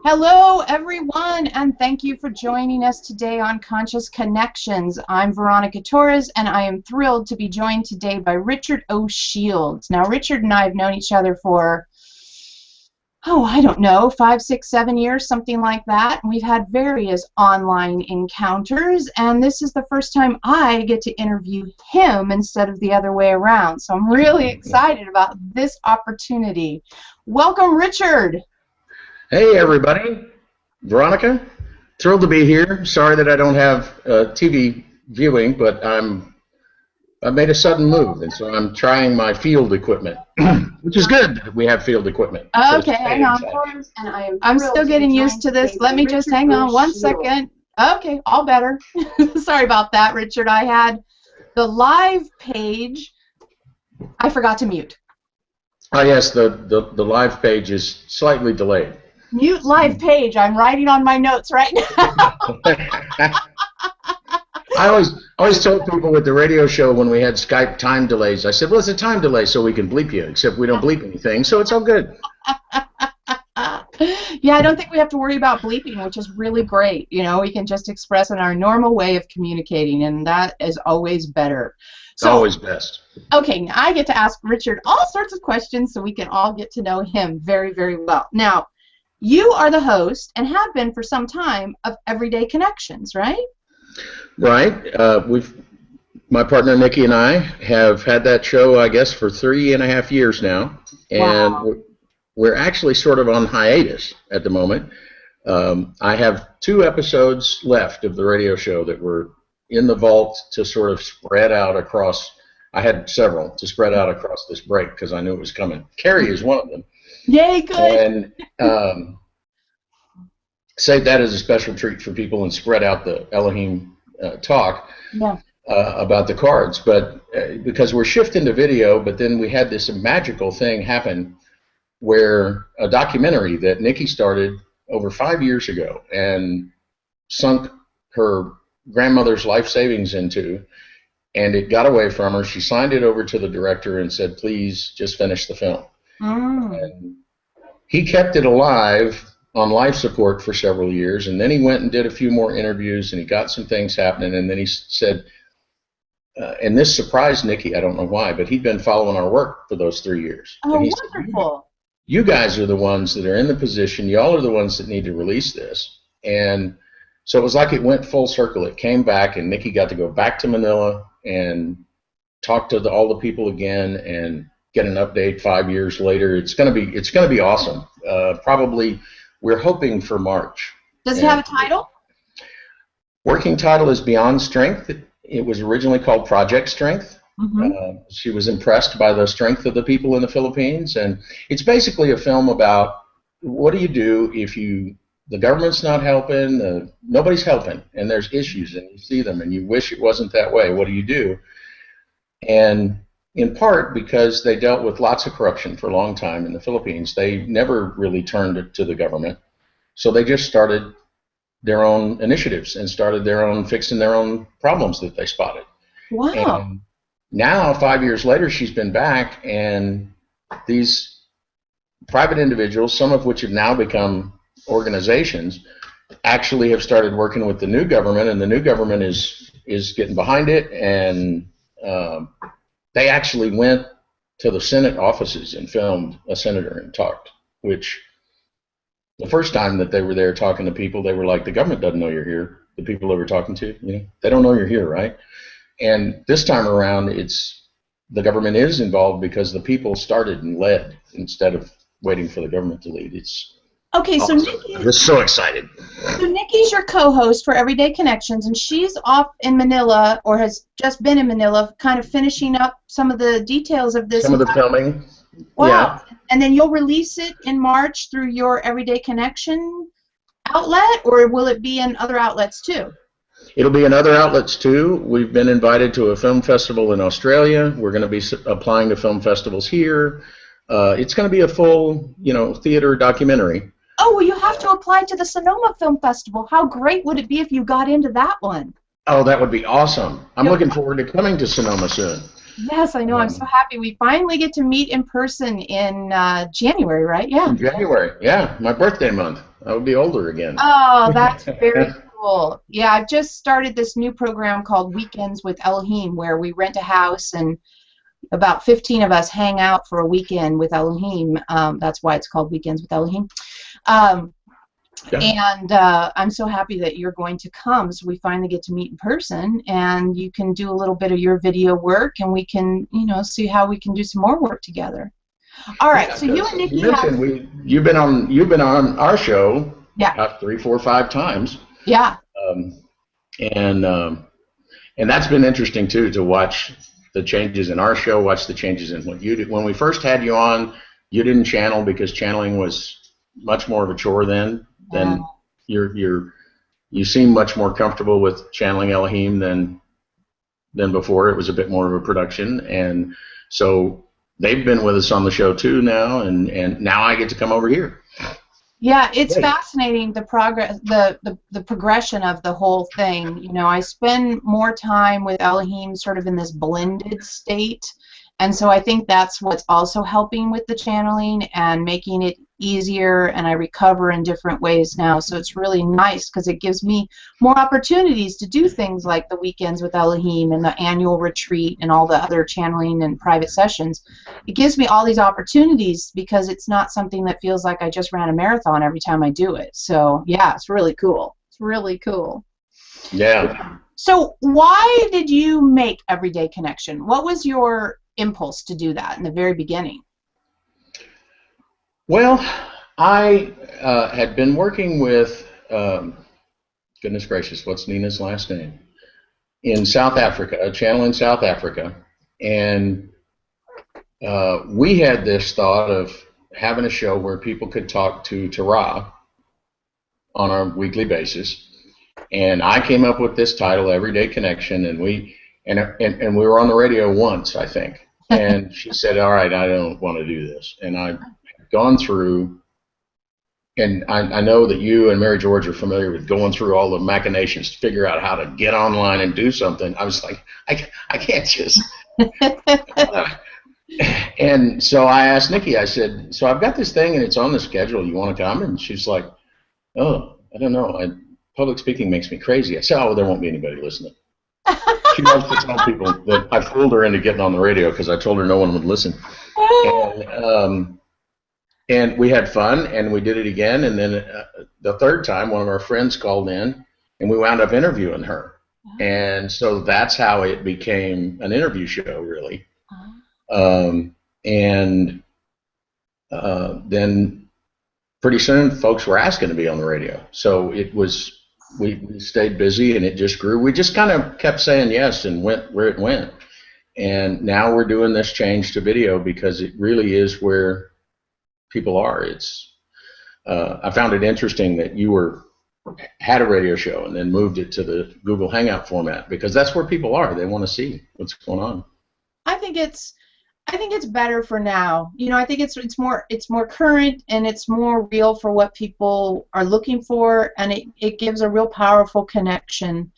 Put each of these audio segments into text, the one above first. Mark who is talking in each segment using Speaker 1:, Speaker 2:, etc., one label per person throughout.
Speaker 1: Hello, everyone, and thank you for joining us today on Conscious Connections. I'm Veronica Torres, and I am thrilled to be joined today by Richard O. Shields. Now, Richard and I have known each other for, I don't know, 5, 6, 7 years, something like that. And we've had various online encounters, and this is the first time I get to interview him instead of the other way around. So I'm really excited about this opportunity. Welcome, Richard.
Speaker 2: Hey everybody, Veronica, thrilled to be here. Sorry that I don't have TV viewing, but I made a sudden move, and so I'm trying my field equipment, which is good that we have field equipment.
Speaker 1: Okay, hang on. I'm still getting used to this. Let me just hang on one second. Okay, all better. Sorry about that, Richard. I had the live page. I forgot to mute.
Speaker 2: Oh yes, the live page is slightly delayed.
Speaker 1: Mute live page. I'm writing on my notes right now.
Speaker 2: I always told people with the radio show when we had Skype time delays, I said, well, it's a time delay so we can bleep you, except we don't bleep anything, so it's all good.
Speaker 1: Yeah, I don't think we have to worry about bleeping, which is really great. You know, we can just express in our normal way of communicating, and that is always better. So,
Speaker 2: always best.
Speaker 1: Okay, now I get to ask Richard all sorts of questions so we can all get to know him very, very well. Now, you are the host, and have been for some time, of Everyday Connections, right?
Speaker 2: Right. My partner Niki and I have had that show, I guess, for 3.5 years now, and
Speaker 1: wow.
Speaker 2: We're actually sort of on hiatus at the moment. I have 2 episodes left of the radio show that were in the vault to sort of spread out across. I had several to spread out across this break because I knew it was coming. Carrie is one of them.
Speaker 1: Yay, good.
Speaker 2: And save that as a special treat for people and spread out the Eloheim talk about the cards. But because we're shifting to video, but then we had this magical thing happen where a documentary that Niki started over 5 years ago and sunk her grandmother's life savings into, and it got away from her. She signed it over to the director and said, please just finish the film. And he kept it alive on life support for several years, and then he went and did a few more interviews, and he got some things happening, and then he said, and this surprised Niki, I don't know why, but he'd been following our work for those 3 years.
Speaker 1: Oh,
Speaker 2: and he
Speaker 1: wonderful.
Speaker 2: Said, you guys are the ones that are in the position, y'all are the ones that need to release this. And so it was like it went full circle. It came back, and Niki got to go back to Manila and talk to all the people again and get an update 5 years later. It's gonna be awesome. Probably we're hoping for March.
Speaker 1: Does it have a title?
Speaker 2: Working title is Beyond Strength. It was originally called Project Strength. She was impressed by the strength of the people in the Philippines, and it's basically a film about what do you do if the government's not helping, nobody's helping, and there's issues, and you see them, and you wish it wasn't that way. What do you do? And in part because they dealt with lots of corruption for a long time in the Philippines, they never really turned to the government, so they just started their own initiatives and started fixing their own problems that they spotted.
Speaker 1: Wow.
Speaker 2: And now, 5 years later, she's been back, and these private individuals, some of which have now become organizations, actually have started working with the new government, and the new government is getting behind it, and they actually went to the Senate offices and filmed a senator and talked, which the first time that they were there talking to people, they were like, the government doesn't know you're here. The people they were talking to, they don't know you're here, right? And this time around, the government is involved because the people started and led instead of waiting for the government to lead.
Speaker 1: Okay, so
Speaker 2: awesome.
Speaker 1: Niki,
Speaker 2: I'm just so excited.
Speaker 1: So Niki's your co-host for Everyday Connections, and she's off in Manila, or has just been in Manila, kind of finishing up some of the details of this.
Speaker 2: Some of the filming.
Speaker 1: Wow.
Speaker 2: Yeah.
Speaker 1: And then you'll release it in March through your Everyday Connection outlet, or will it be in other outlets too?
Speaker 2: It'll be in other outlets too. We've been invited to a film festival in Australia. We're going to be applying to film festivals here. It's going to be a full, theater documentary.
Speaker 1: Oh, well, you have to apply to the Sonoma Film Festival. How great would it be if you got into that one?
Speaker 2: Oh, that would be awesome. I'm looking forward to coming to Sonoma soon.
Speaker 1: Yes, I know. I'm so happy. We finally get to meet in person in January, right? Yeah.
Speaker 2: In January, yeah, my birthday month. I would be older again.
Speaker 1: Oh, that's very cool. Yeah, I've just started this new program called Weekends with Elohim, where we rent a house and about 15 of us hang out for a weekend with Elohim. That's why it's called Weekends with Elohim. And I'm so happy that you're going to come, so we finally get to meet in person, and you can do a little bit of your video work, and we can, you know, see how we can do some more work together. All right, so you and Niki
Speaker 2: you've been on our show,
Speaker 1: yeah,
Speaker 2: about 3, 4, 5 times.
Speaker 1: Yeah.
Speaker 2: And that's been interesting too, to watch the changes in our show, watch the changes in what you did. When we first had you on, you didn't channel because channeling was much more of a chore then. Then you seem much more comfortable with channeling Elohim than before. It was a bit more of a production, and so they've been with us on the show too now, and now I get to come over here.
Speaker 1: Yeah, it's fascinating, the progress, the progression of the whole thing. You know, I spend more time with Elohim sort of in this blended state, and so I think that's what's also helping with the channeling and making it easier, and I recover in different ways now. So it's really nice because it gives me more opportunities to do things like the Weekends with Elohim and the annual retreat and all the other channeling and private sessions. It gives me all these opportunities because it's not something that feels like I just ran a marathon every time I do it. So yeah, it's really cool. It's really cool.
Speaker 2: Yeah.
Speaker 1: So why did you make Everyday Connection? What was your impulse to do that in the very beginning?
Speaker 2: Well, I had been working with, goodness gracious, what's Nina's last name? In South Africa, a channel in South Africa, and we had this thought of having a show where people could talk to Tara on a weekly basis, and I came up with this title, Everyday Connection, and we were on the radio once, I think, and she said, all right, I don't want to do this, and I've gone through, and I know that you and Mary George are familiar with going through all the machinations to figure out how to get online and do something. I was like, I can't just. And so I asked Niki, I said, so I've got this thing and it's on the schedule. You want to come? And she's like, oh, I don't know. Public speaking makes me crazy. I said, oh, there won't be anybody listening. She loves to tell people that I fooled her into getting on the radio because I told her no one would listen. And we had fun, and we did it again, and then the third time, one of our friends called in, and we wound up interviewing her. And so that's how it became an interview show, really. Then pretty soon, folks were asking to be on the radio. So it was, we stayed busy, and it just grew. We just kind of kept saying yes and went where it went. And now we're doing this change to video because it really is where people are. It's I found it interesting that you had a radio show and then moved it to the Google Hangout format because that's where people are. They want to see what's going on.
Speaker 1: I think it's better for now. You know, I think it's more current and it's more real for what people are looking for, and it gives a real powerful connection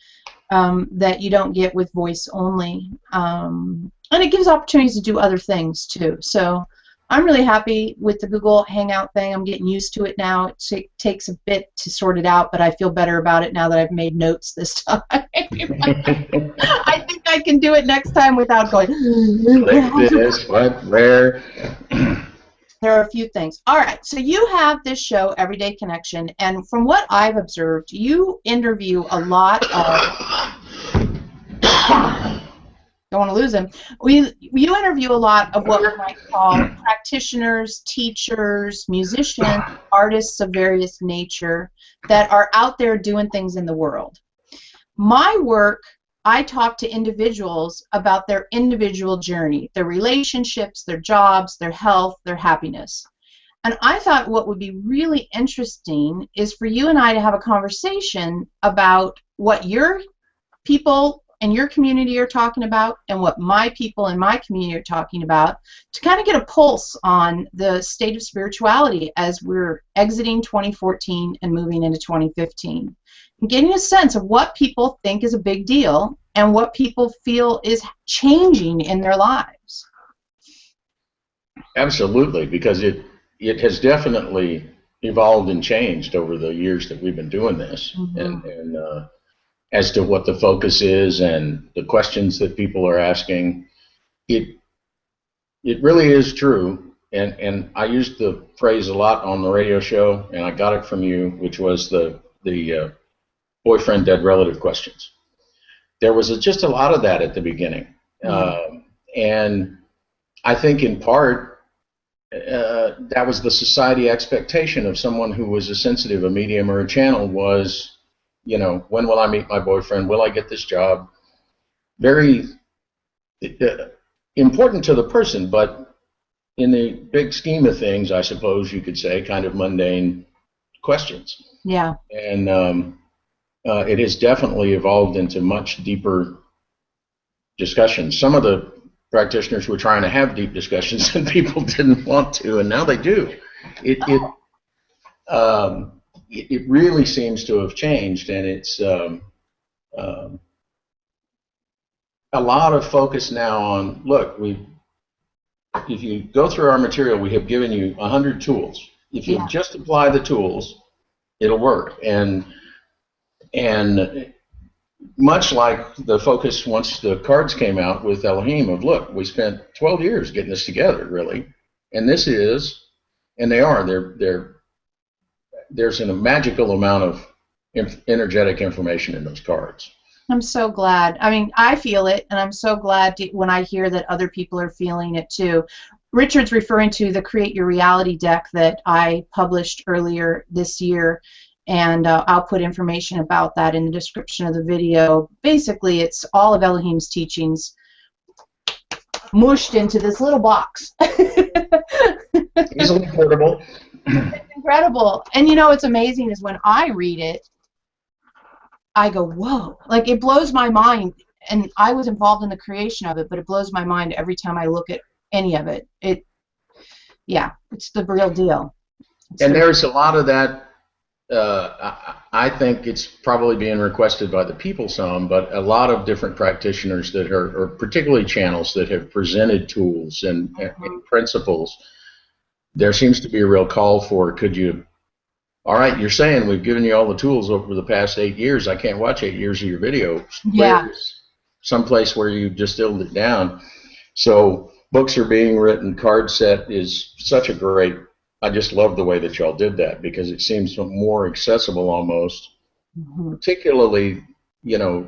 Speaker 1: that you don't get with voice only, and it gives opportunities to do other things too. So I'm really happy with the Google Hangout thing. I'm getting used to it now. It takes a bit to sort it out, but I feel better about it now that I've made notes this time. I think I can do it next time without going,
Speaker 2: click this, what, where?
Speaker 1: There are a few things. All right, so you have this show, Everyday Connection, and from what I've observed, you interview a lot of... Don't want to lose him. You interview a lot of what we might call practitioners, teachers, musicians, artists of various nature that are out there doing things in the world. My work, I talk to individuals about their individual journey, their relationships, their jobs, their health, their happiness. And I thought what would be really interesting is for you and I to have a conversation about what your people and your community are talking about and what my people in my community are talking about, to kind of get a pulse on the state of spirituality as we're exiting 2014 and moving into 2015. And getting a sense of what people think is a big deal and what people feel is changing in their lives.
Speaker 2: Absolutely, because it has definitely evolved and changed over the years that we've been doing this, and as to what the focus is and the questions that people are asking. It really is true, and I used the phrase a lot on the radio show, and I got it from you, which was the boyfriend dead relative questions. There was just a lot of that at the beginning, and I think in part that was the society expectation of someone who was a sensitive, a medium, or a channel was, you know, when will I meet my boyfriend? Will I get this job? Very important to the person, but in the big scheme of things, I suppose you could say, kind of mundane questions.
Speaker 1: Yeah.
Speaker 2: And it has definitely evolved into much deeper discussions. Some of the practitioners were trying to have deep discussions and people didn't want to, and now they do. It really seems to have changed, and it's a lot of focus now on, look, if you go through our material, we have given you 100 tools. If you just apply the tools, it'll work. And much like the focus once the cards came out with Eloheim of, look, we spent 12 years getting this together, really, and this is, and there's a magical amount of energetic information in those cards.
Speaker 1: I'm so glad. I mean, I feel it, and I'm so glad when I hear that other people are feeling it too. Richard's referring to the Create Your Reality deck that I published earlier this year, and I'll put information about that in the description of the video. Basically, it's all of Eloheim's teachings mushed into this little box.
Speaker 2: Easily portable.
Speaker 1: It's incredible. And you know what's amazing is when I read it, I go, whoa, like it blows my mind. And I was involved in the creation of it, but it blows my mind every time I look at any of it. Yeah, it's the real deal.
Speaker 2: And there's a lot of that. I think it's probably being requested by the people some, but a lot of different practitioners that are particularly channels that have presented tools and principles. There seems to be a real call for, could you, all right, you're saying we've given you all the tools over the past 8 years. I can't watch 8 years of your video.
Speaker 1: Yeah.
Speaker 2: Someplace where you distilled it down. So books are being written. Card set is such a great, I just love the way that y'all did that because it seems more accessible almost. Particularly, you know,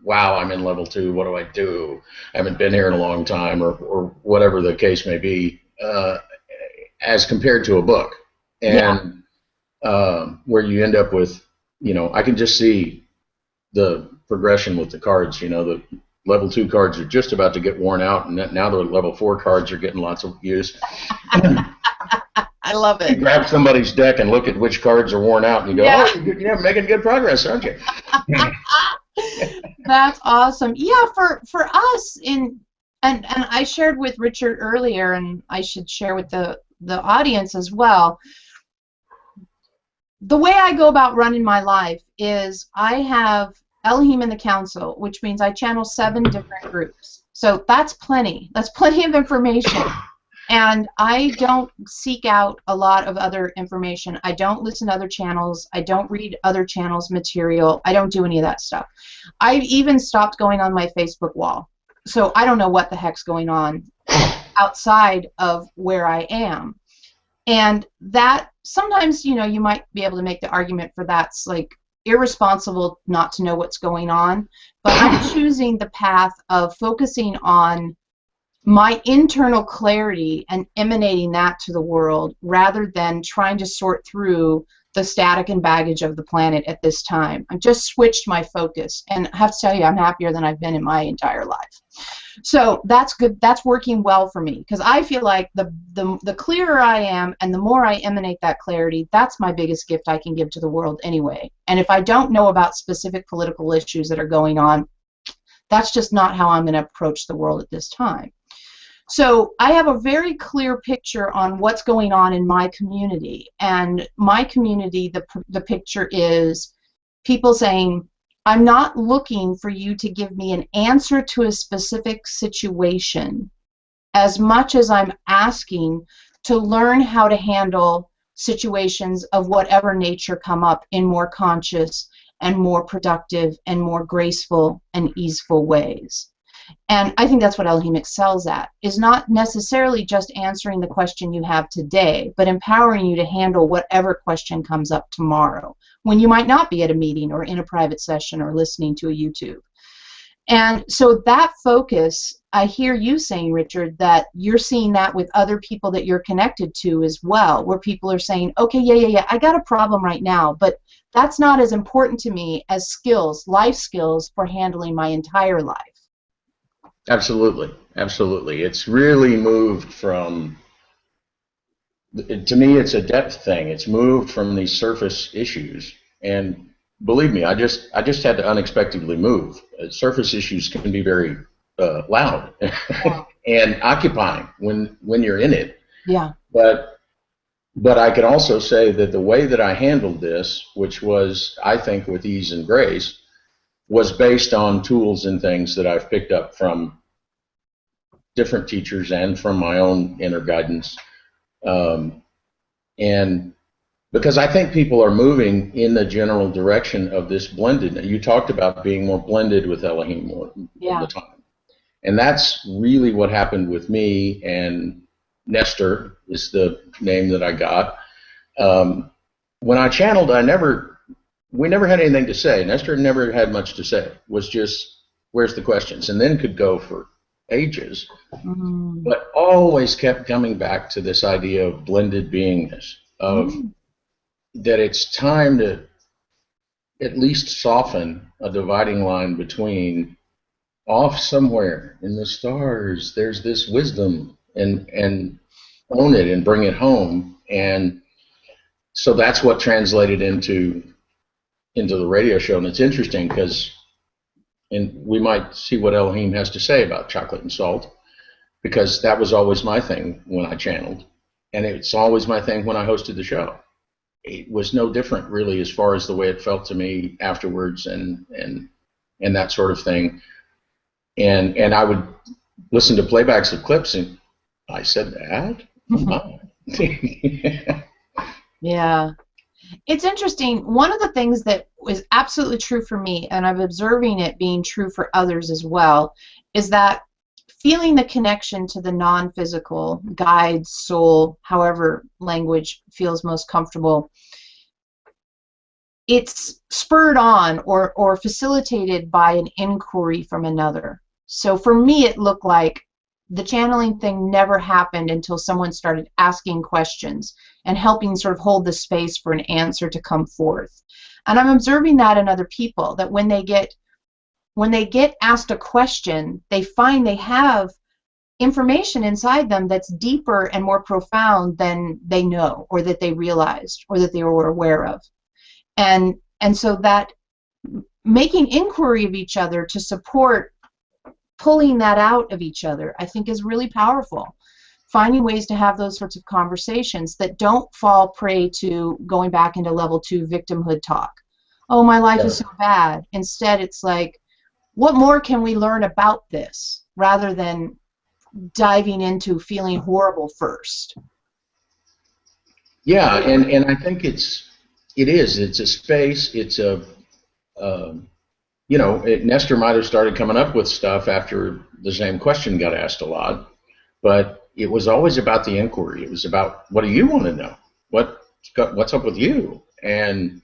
Speaker 2: wow, I'm in level 2. What do I do? I haven't been here in a long time, or whatever the case may be, as compared to a book. And where you end up with, you know, I can just see the progression with the cards. You know, the level 2 cards are just about to get worn out, and now the level 4 cards are getting lots of use.
Speaker 1: I love it.
Speaker 2: You grab somebody's deck and look at which cards are worn out, and you go, oh, you're making good progress, aren't you?
Speaker 1: That's awesome. Yeah, for us, and I shared with Richard earlier, and I should share with the audience as well. The way I go about running my life is I have Eloheim in the Council, which means I channel 7 different groups. So that's plenty. That's plenty of information. And I don't seek out a lot of other information. I don't listen to other channels. I don't read other channels' material. I don't do any of that stuff. I've even stopped going on my Facebook wall. So I don't know what the heck's going on outside of where I am. And that sometimes, you know, you might be able to make the argument for that's like irresponsible not to know what's going on. But I'm choosing the path of focusing on my internal clarity and emanating that to the world rather than trying to sort through the static and baggage of the planet at this time. I've just switched my focus, and I have to tell you, I'm happier than I've been in my entire life. So that's good. That's working well for me because I feel like the clearer I am and the more I emanate that clarity, that's my biggest gift I can give to the world anyway. And if I don't know about specific political issues that are going on, that's just not how I'm going to approach the world at this time. So I have a very clear picture on what's going on in my community. And my community, the picture is people saying, I'm not looking for you to give me an answer to a specific situation as much as I'm asking to learn how to handle situations of whatever nature come up in more conscious and more productive and more graceful and easeful ways. And I think that's what Elohim excels at, is not necessarily just answering the question you have today, but empowering you to handle whatever question comes up tomorrow, when you might not be at a meeting or in a private session or listening to a YouTube. And so that focus, I hear you saying, Richard, that you're seeing that with other people that you're connected to as well, where people are saying, okay, yeah, I got a problem right now, but that's not as important to me as skills, life skills for handling my entire life.
Speaker 2: Absolutely, absolutely. It's really moved from, to me, it's a depth thing. It's moved from these surface issues, and believe me, I just had to unexpectedly move. Surface issues can be very loud and occupying when you're in it.
Speaker 1: Yeah.
Speaker 2: But I can also say that the way that I handled this, which was, I think, with ease and grace, was based on tools and things that I've picked up from different teachers and from my own inner guidance. And because I think people are moving in the general direction of this blended. You talked about being more blended with Elohim more all the time. And that's really what happened with me, and Nestor is the name that I got. When I channeled, we never had anything to say. Nestor never had much to say. It was just, where's the questions? And then could go for ages, but always kept coming back to this idea of blended beingness, of that it's time to at least soften a dividing line between, off somewhere in the stars there's this wisdom, and own it and bring it home. And so that's what translated into the radio show. And it's interesting because, and we might see what Elohim has to say about chocolate and salt, because that was always my thing when I channeled, and it's always my thing when I hosted the show. It was no different, really, as far as the way it felt to me afterwards, and that sort of thing. And I would listen to playbacks of clips, and I said that?
Speaker 1: Yeah. It's interesting. One of the things that was absolutely true for me, and I'm observing it being true for others as well, is that feeling the connection to the non-physical, guide, soul, however language feels most comfortable, it's spurred on or facilitated by an inquiry from another. So for me, it looked like the channeling thing never happened until someone started asking questions and helping sort of hold the space for an answer to come forth. And I'm observing that in other people, that when they get asked a question, they find they have information inside them that's deeper and more profound than they know, or that they realized, or that they were aware of. And so that making inquiry of each other to support pulling that out of each other, I think, is really powerful. Finding ways to have those sorts of conversations that don't fall prey to going back into level 2 victimhood talk. Oh, my life is so bad. Instead, it's like, what more can we learn about this, rather than diving into feeling horrible first?
Speaker 2: Yeah, and I think it's a space. It's a Nestor might have started coming up with stuff after the same question got asked a lot, but it was always about the inquiry. It was about, what do you want to know? What's up with you? And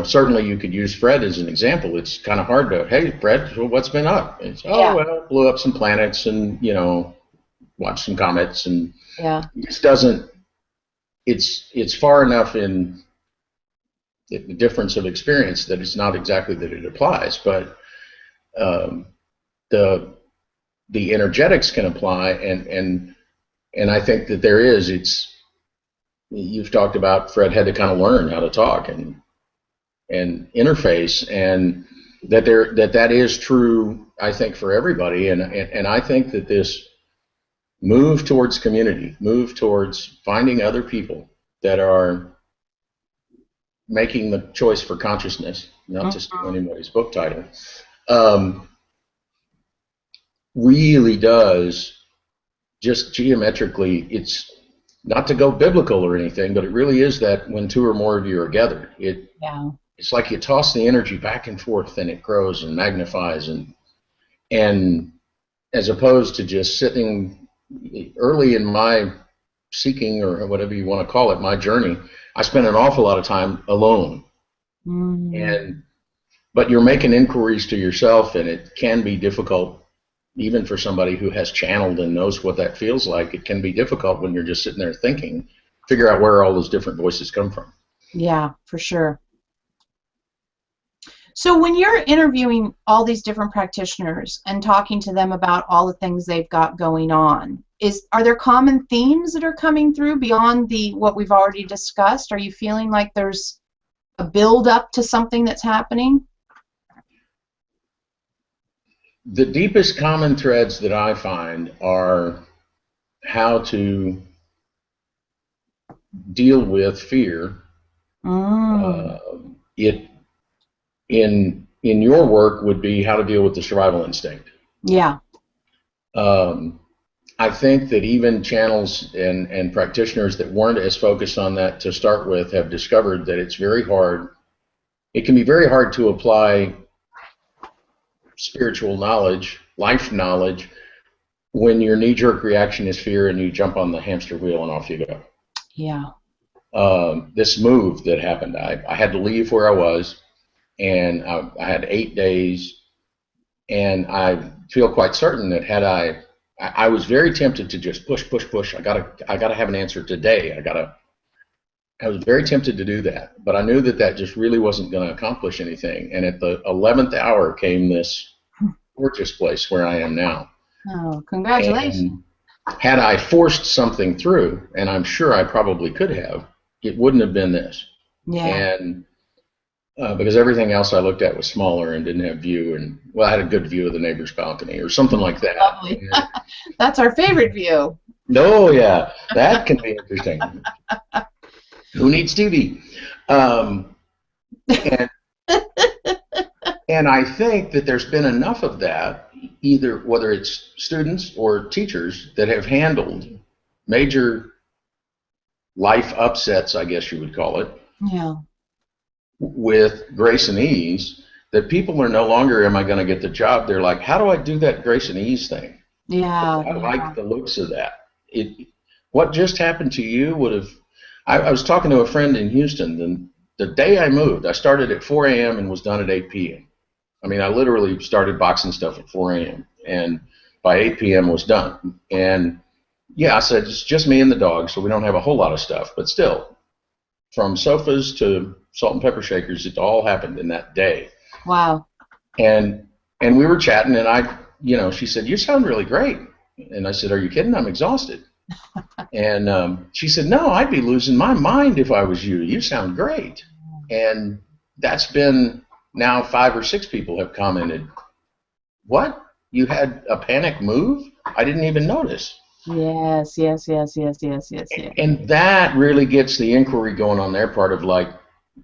Speaker 2: certainly you could use Fred as an example. It's kind of hard to, hey, Fred, what's been up? It's, well, blew up some planets and, watched some comets, and it just doesn't, it's far enough in the difference of experience that it's not exactly that it applies, but the energetics can apply, and I think that there is, you've talked about Fred had to kind of learn how to talk and interface, and that is true, I think, for everybody, and I think that this move towards community, move towards finding other people that are making the choice for consciousness, not to steal anybody's book title, really does, just geometrically, not to go biblical or anything, but it really is that when two or more of you are gathered, it's like you toss the energy back and forth, and it grows and magnifies, and as opposed to just sitting early in my seeking, or whatever you want to call it, my journey, I spent an awful lot of time alone. But you're making inquiries to yourself, and it can be difficult, even for somebody who has channeled and knows what that feels like. It can be difficult when you're just sitting there thinking, figure out where all those different voices come from.
Speaker 1: Yeah, for sure. So when you're interviewing all these different practitioners and talking to them about all the things they've got going on, are there common themes that are coming through beyond what we've already discussed? Are you feeling like there's a build up to something that's happening?
Speaker 2: The deepest common threads that I find are how to deal with fear. It in your work would be how to deal with the survival instinct.
Speaker 1: Yeah.
Speaker 2: I think that even channels and practitioners that weren't as focused on that to start with have discovered that it's very hard. It can be very hard to apply spiritual knowledge, life knowledge, when your knee-jerk reaction is fear and you jump on the hamster wheel and off you go.
Speaker 1: Yeah.
Speaker 2: This move that happened, I had to leave where I was, and I had 8 days, and I feel quite certain that had I was very tempted to just push. I gotta have an answer today. I was very tempted to do that, but I knew that just really wasn't going to accomplish anything. And at the 11th hour came this gorgeous place where I am now.
Speaker 1: Oh, congratulations.
Speaker 2: And had I forced something through, and I'm sure I probably could have, it wouldn't have been this.
Speaker 1: Yeah.
Speaker 2: And because everything else I looked at was smaller and didn't have view, and well, I had a good view of the neighbor's balcony or something like that.
Speaker 1: Lovely. That's our favorite view.
Speaker 2: No, yeah, that can be interesting. Who needs TV? And I think that there's been enough of that, either whether it's students or teachers that have handled major life upsets, I guess you would call it,
Speaker 1: yeah,
Speaker 2: with grace and ease, that people are no longer, am I going to get the job? They're like, how do I do that grace and ease thing?
Speaker 1: Yeah.
Speaker 2: I like the looks of that. What just happened to you would have. I was talking to a friend in Houston. The day I moved, I started at 4 a.m. and was done at 8 p.m. I mean, I literally started boxing stuff at 4 a.m. and by 8 p.m. was done. And yeah, I said, it's just me and the dog, so we don't have a whole lot of stuff. But still, from sofas to salt and pepper shakers, it all happened in that day.
Speaker 1: Wow.
Speaker 2: And we were chatting, and she said, you sound really great. And I said, are you kidding? I'm exhausted. And she said, no, I'd be losing my mind if I was you. You sound great. And that's been now 5 or 6 people have commented, what? You had a panic move? I didn't even notice.
Speaker 1: Yes.
Speaker 2: And that really gets the inquiry going on their part of like,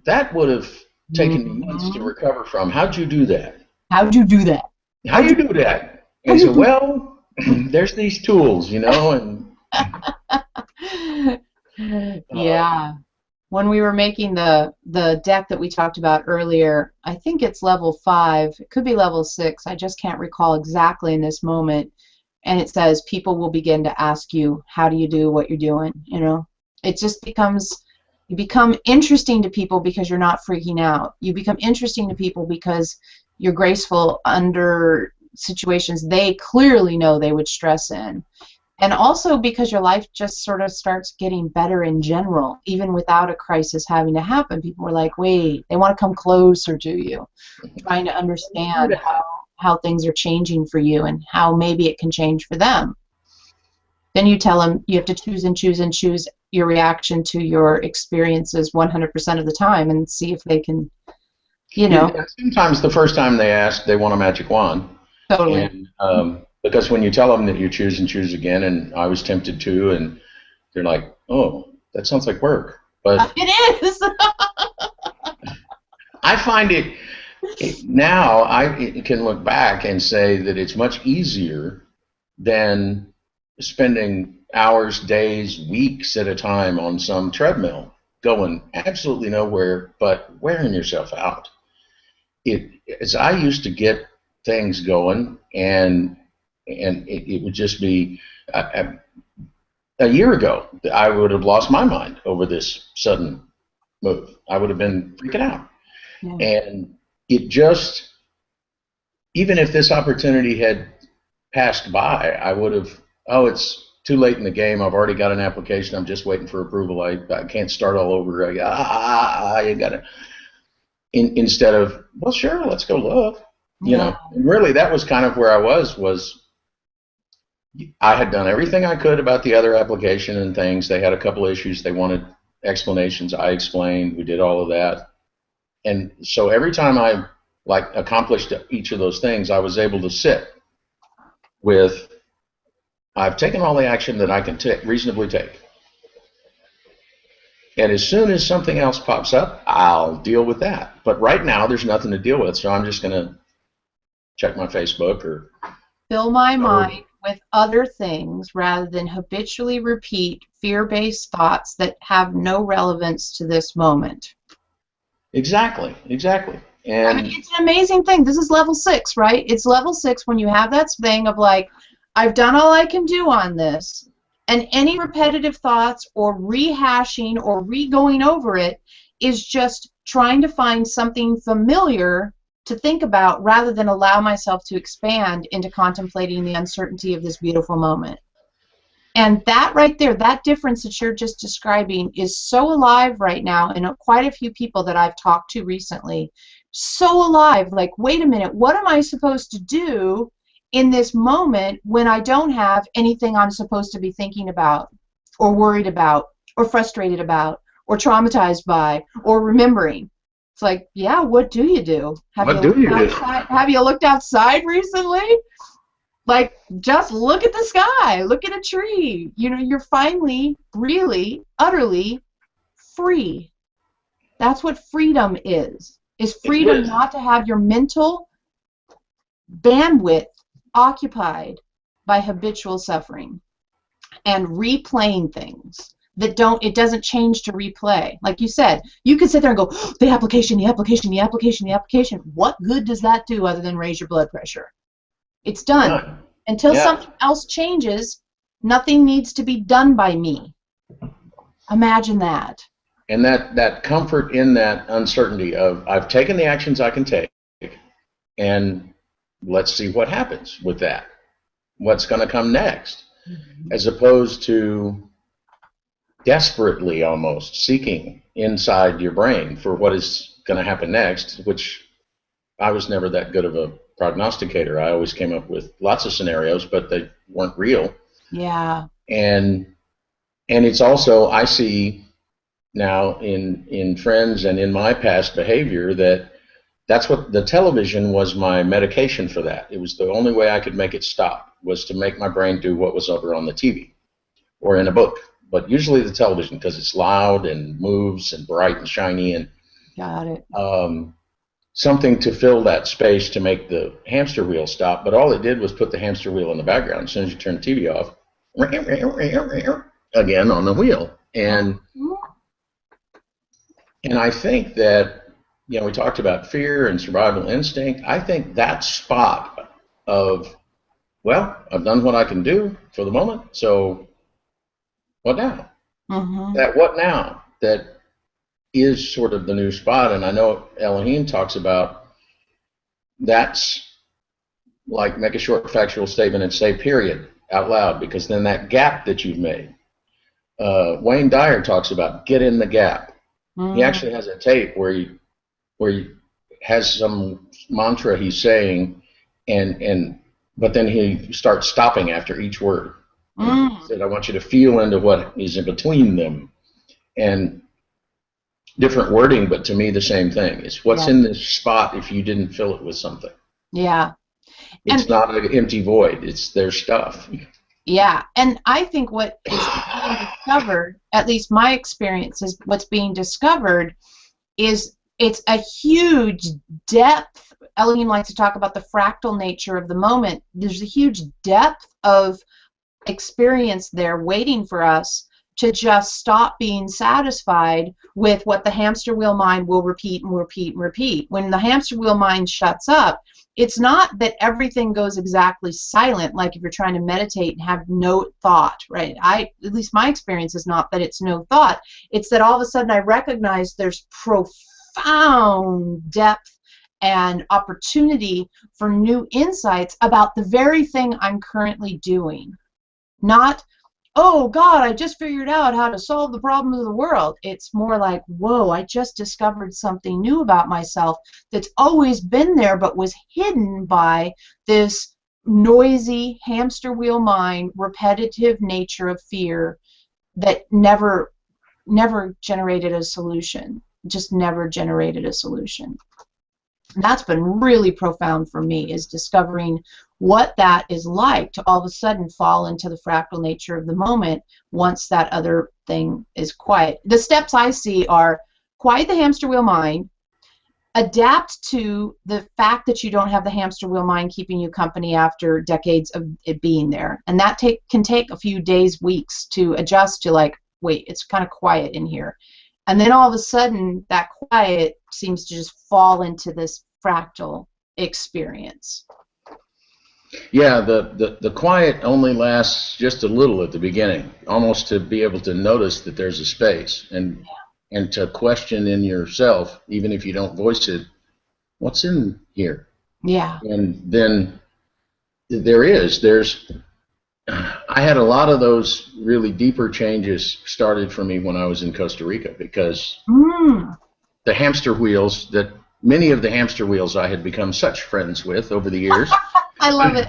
Speaker 2: that would have taken me months to recover from. How'd you do that?
Speaker 1: How'd you do that?
Speaker 2: How'd you do that? And so, well, there's these tools, and
Speaker 1: yeah. When we were making the deck that we talked about earlier, I think it's level 5. It could be level 6. I just can't recall exactly in this moment. And it says people will begin to ask you, how do you do what you're doing? It just you become interesting to people because you're not freaking out. You become interesting to people because you're graceful under situations they clearly know they would stress in. And also because your life just sort of starts getting better in general, even without a crisis having to happen. People are like, wait, they want to come closer to you, trying to understand how things are changing for you and how maybe it can change for them. Then you tell them you have to choose your reaction to your experiences 100% of the time and see if they can,
Speaker 2: Sometimes the first time they ask, they want a magic wand.
Speaker 1: Totally.
Speaker 2: And, because when you tell them that you choose and choose again, and I was tempted to, and they're like, oh, that sounds like work. But
Speaker 1: it is.
Speaker 2: I find now I can look back and say that it's much easier than spending hours, days, weeks at a time on some treadmill, going absolutely nowhere but wearing yourself out. As I used to get things going, and it would just be a year ago, I would have lost my mind over this sudden move. I would have been freaking out. Yeah. And it just, even if this opportunity had passed by, I would have, oh, it's too late in the game. I've already got an application. I'm just waiting for approval. I can't start all over. You gotta. Instead of, well, sure, let's go look. You know, and really that was kind of where I was I had done everything I could about the other application and things. They had a couple issues. They wanted explanations. I explained. We did all of that. And so every time I accomplished each of those things, I was able to sit with, I've taken all the action that I can reasonably take. And as soon as something else pops up, I'll deal with that. But right now, there's nothing to deal with, so I'm just going to check my Facebook or
Speaker 1: fill my mind with other things rather than habitually repeat fear-based thoughts that have no relevance to this moment.
Speaker 2: Exactly. And
Speaker 1: I mean, it's an amazing thing. This is level 6, right? It's level 6 when you have that thing of like, I've done all I can do on this, and any repetitive thoughts or rehashing or re-going over it is just trying to find something familiar to think about rather than allow myself to expand into contemplating the uncertainty of this beautiful moment. And that right there, that difference that you're just describing is so alive right now in quite a few people that I've talked to recently. So alive, like, wait a minute, what am I supposed to do in this moment when I don't have anything I'm supposed to be thinking about or worried about or frustrated about or traumatized by or remembering? It's like, yeah, what do you do? Have you looked outside recently? Like, just look at the sky, look at a tree. You know, you're finally, really, utterly free. That's what freedom is freedom not to have your mental bandwidth occupied by habitual suffering and replaying things that it doesn't change to replay. Like you said, you could sit there and go, oh, the application. What good does that do other than raise your blood pressure? It's done. Yeah. Until something else changes, nothing needs to be done by me. Imagine that.
Speaker 2: And that comfort in that uncertainty of, I've taken the actions I can take, and let's see what happens with that. What's going to come next? Mm-hmm. As opposed to desperately almost seeking inside your brain for what is going to happen next, which I was never that good of a prognosticator. I always came up with lots of scenarios, but they weren't real.
Speaker 1: Yeah.
Speaker 2: And it's also, I see now in friends and in my past behavior that's what the television was, my medication for that. It was the only way I could make it stop, was to make my brain do what was over on the TV or in a book. But usually the television, because it's loud and moves and bright and shiny and
Speaker 1: got it.
Speaker 2: Something to fill that space to make the hamster wheel stop. But all it did was put the hamster wheel in the background. As soon as you turn the TV off, again on the wheel. And I think that, you know, we talked about fear and survival instinct. I think that spot of, well, I've done what I can do for the moment, so what now? Mm-hmm. That what now? That is sort of the new spot. And I know Eloheim talks about that's like make a short factual statement and say period out loud, because then that gap that you've made. Wayne Dyer talks about get in the gap. Mm-hmm. He actually has a tape where he has some mantra he's saying, but then he starts stopping after each word. Mm. He said, I want you to feel into what is in between them. And different wording, but to me the same thing. It's what's in this spot if you didn't fill it with something.
Speaker 1: Yeah.
Speaker 2: It's not an empty void. It's their stuff.
Speaker 1: Yeah, and I think what is being discovered, at least my experience is what's being discovered, is it's a huge depth. Eloheim likes to talk about the fractal nature of the moment. There's a huge depth of experience there waiting for us to just stop being satisfied with what the hamster wheel mind will repeat and repeat and repeat. When the hamster wheel mind shuts up, it's not that everything goes exactly silent, like if you're trying to meditate and have no thought, right? At least my experience is not that it's no thought. It's that all of a sudden I recognize there's profound depth and opportunity for new insights about the very thing I'm currently doing. Not, oh God, I just figured out how to solve the problems of the world. It's more like, whoa, I just discovered something new about myself that's always been there but was hidden by this noisy hamster wheel mind, repetitive nature of fear that never generated a solution. Just never generated a solution. And that's been really profound for me, is discovering what that is like to all of a sudden fall into the fractal nature of the moment once that other thing is quiet. The steps I see are quiet the hamster wheel mind, adapt to the fact that you don't have the hamster wheel mind keeping you company after decades of it being there. And that can take a few days, weeks to adjust to, like, wait, it's kind of quiet in here. And then all of a sudden, that quiet seems to just fall into this fractal experience.
Speaker 2: Yeah, the quiet only lasts just a little at the beginning, almost to be able to notice that there's a space and to question in yourself, even if you don't voice it, what's in here?
Speaker 1: Yeah.
Speaker 2: And then I had a lot of those really deeper changes started for me when I was in Costa Rica, because the hamster wheels many of the hamster wheels I had become such friends with over the years.
Speaker 1: I love it.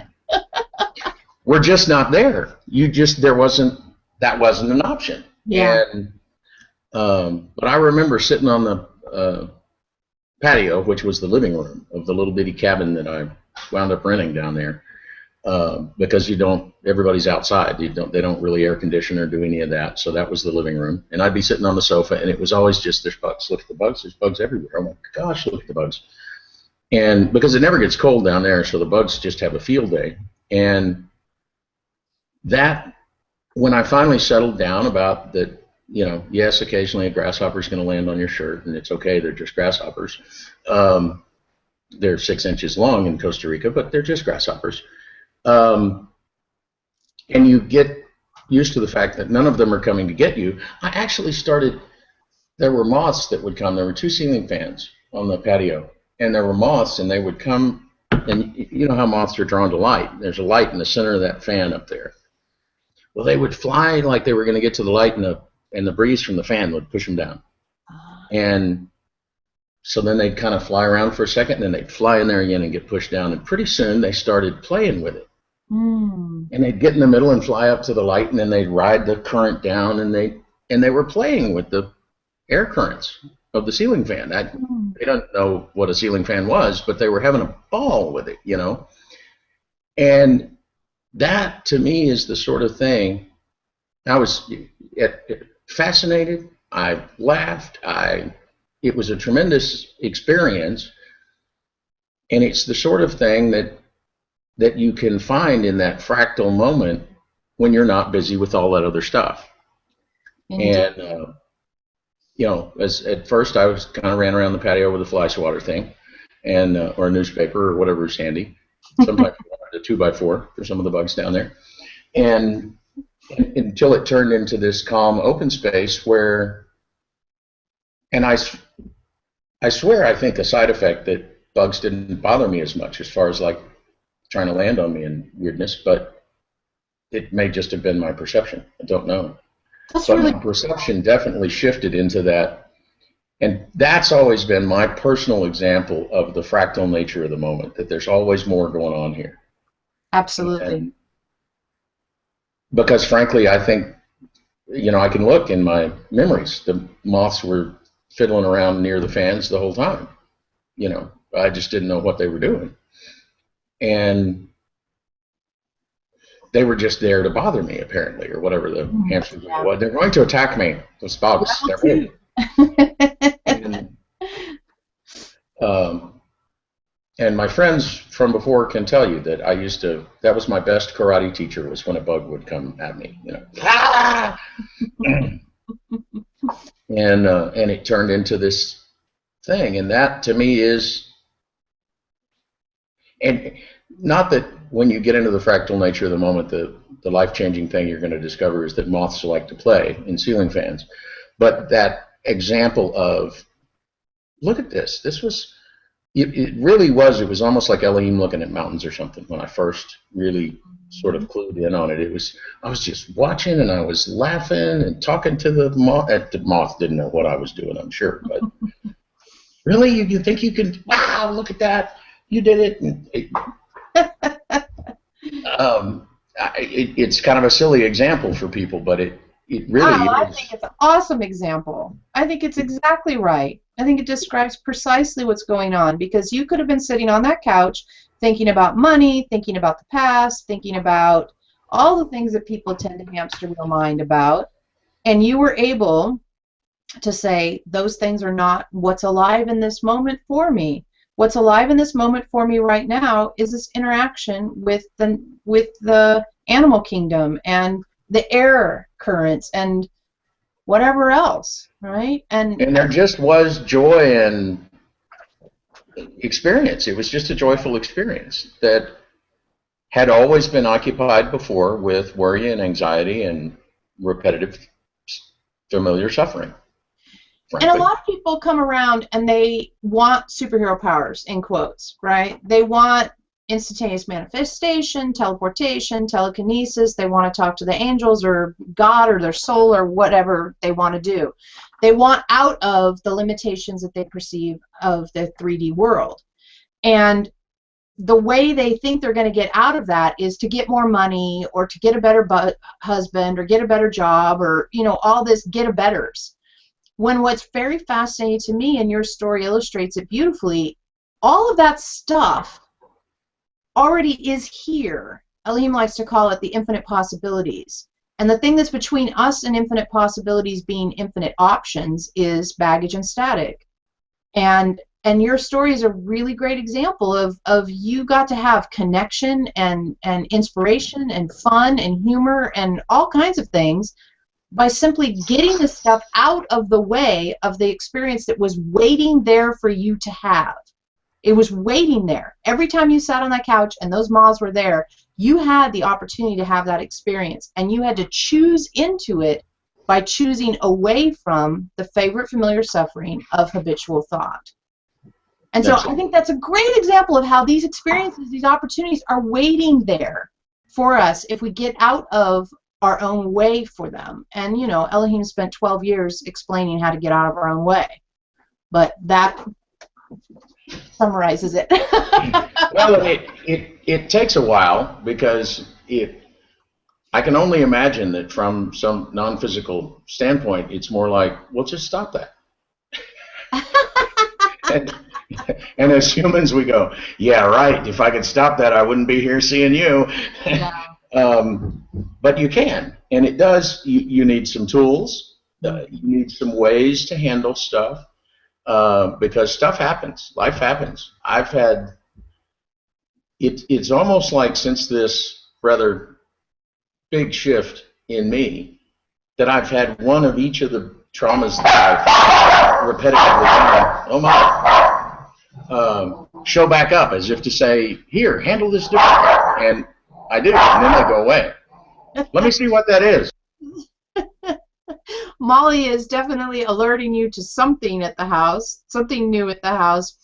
Speaker 2: We're just not there. That wasn't an option.
Speaker 1: Yeah.
Speaker 2: And, but I remember sitting on the patio, which was the living room of the little bitty cabin that I wound up renting down there, because everybody's outside. They don't really air condition or do any of that. So that was the living room. And I'd be sitting on the sofa, and it was always just, there's bugs. Look at the bugs. There's bugs everywhere. Oh my gosh, look at the bugs. And because it never gets cold down there, so the bugs just have a field day. And that, when I finally settled down about that, yes, occasionally a grasshopper's going to land on your shirt, and it's okay, they're just grasshoppers. They're 6 inches long in Costa Rica, but they're just grasshoppers. And you get used to the fact that none of them are coming to get you. I actually there were moths that would come. There were 2 ceiling fans on the patio, and there were moths, and they would come, and you know how moths are drawn to light. There's a light in the center of that fan up there. Well, they would fly like they were going to get to the light, and the breeze from the fan would push them down. And so then they'd kind of fly around for a second, and then they'd fly in there again and get pushed down. And pretty soon they started playing with it. And they'd get in the middle and fly up to the light, and then they'd ride the current down, and they were playing with the air currents of the ceiling fan. They don't know what a ceiling fan was, but they were having a ball with it, And that, to me, is the sort of thing. I was fascinated. I laughed. It was a tremendous experience, and it's the sort of thing that you can find in that fractal moment when you're not busy with all that other stuff. Indeed. And at first I was kind of ran around the patio with a fly swatter thing, and or a newspaper or whatever's handy. Sometimes a 2x4 for some of the bugs down there, and until it turned into this calm, open space where, and I swear I think a side effect that bugs didn't bother me as much as far as like trying to land on me and weirdness, but it may just have been my perception. I don't know. But my perception definitely shifted into that, and that's always been my personal example of the fractal nature of the moment, that there's always more going on here.
Speaker 1: Absolutely.
Speaker 2: And because frankly, I think, I can look in my memories. The moths were fiddling around near the fans the whole time. I just didn't know what they were doing. And they were just there to bother me, apparently, or whatever the hamsters were. They're going to attack me. Those bugs. They're and, And my friends from before can tell you that that was my best karate teacher, was when a bug would come at me, Ah! and it turned into this thing. And that to me is, and not that when you get into the fractal nature of the moment, the life-changing thing you're going to discover is that moths like to play in ceiling fans. But that example of, look at this. This was, it really was, it was almost like Eloheim looking at mountains or something when I first really sort of clued in on it. I was just watching, and I was laughing and talking to the moth. The moth didn't know what I was doing, I'm sure. But really, you think you can, wow, look at that. You did it. And it's kind of a silly example for people, but it really is.
Speaker 1: I think it's an awesome example. I think it's exactly right. I think it describes precisely what's going on, because you could have been sitting on that couch thinking about money, thinking about the past, thinking about all the things that people tend to hamster wheel mind about, and you were able to say, those things are not what's alive in this moment for me. What's alive in this moment for me right now is this interaction with the animal kingdom and the air currents and whatever else, right? And
Speaker 2: there just was joy and experience. It was just a joyful experience that had always been occupied before with worry and anxiety and repetitive, familiar suffering. Frankly.
Speaker 1: And a lot of people come around and they want superhero powers, in quotes, right? They want instantaneous manifestation, teleportation, telekinesis. They want to talk to the angels or God or their soul or whatever they want to do. They want out of the limitations that they perceive of the 3D world. And the way they think they're going to get out of that is to get more money or to get a better husband or get a better job or, all this get-a-betters. When what's very fascinating to me, and your story illustrates it beautifully, all of that stuff already is here. Eloheim likes to call it the infinite possibilities. And the thing that's between us and infinite possibilities being infinite options is baggage and static. And your story is a really great example of you got to have connection and inspiration and fun and humor and all kinds of things by simply getting the stuff out of the way of the experience that was waiting there for you to have. It was waiting there. Every time you sat on that couch and those moths were there, you had the opportunity to have that experience, and you had to choose into it by choosing away from the favorite familiar suffering of habitual thought. And so I think that's a great example of how these experiences, these opportunities are waiting there for us if we get out of our own way for them. And, Eloheim spent 12 years explaining how to get out of our own way. But that summarizes it.
Speaker 2: Well, it takes a while, because I can only imagine that from some non-physical standpoint, it's more like, well, just stop that. and as humans, we go, yeah, right, if I could stop that, I wouldn't be here seeing you. Yeah. But you can, and it does. You need some tools. You need some ways to handle stuff, because stuff happens. Life happens. I've had it's almost like, since this rather big shift in me, that I've had one of each of the traumas that I've repetitively done, show back up, as if to say, here, handle this differently. And I do, and then they go away. Let me see what that is.
Speaker 1: Molly is definitely alerting you to something at the house, something new at the house.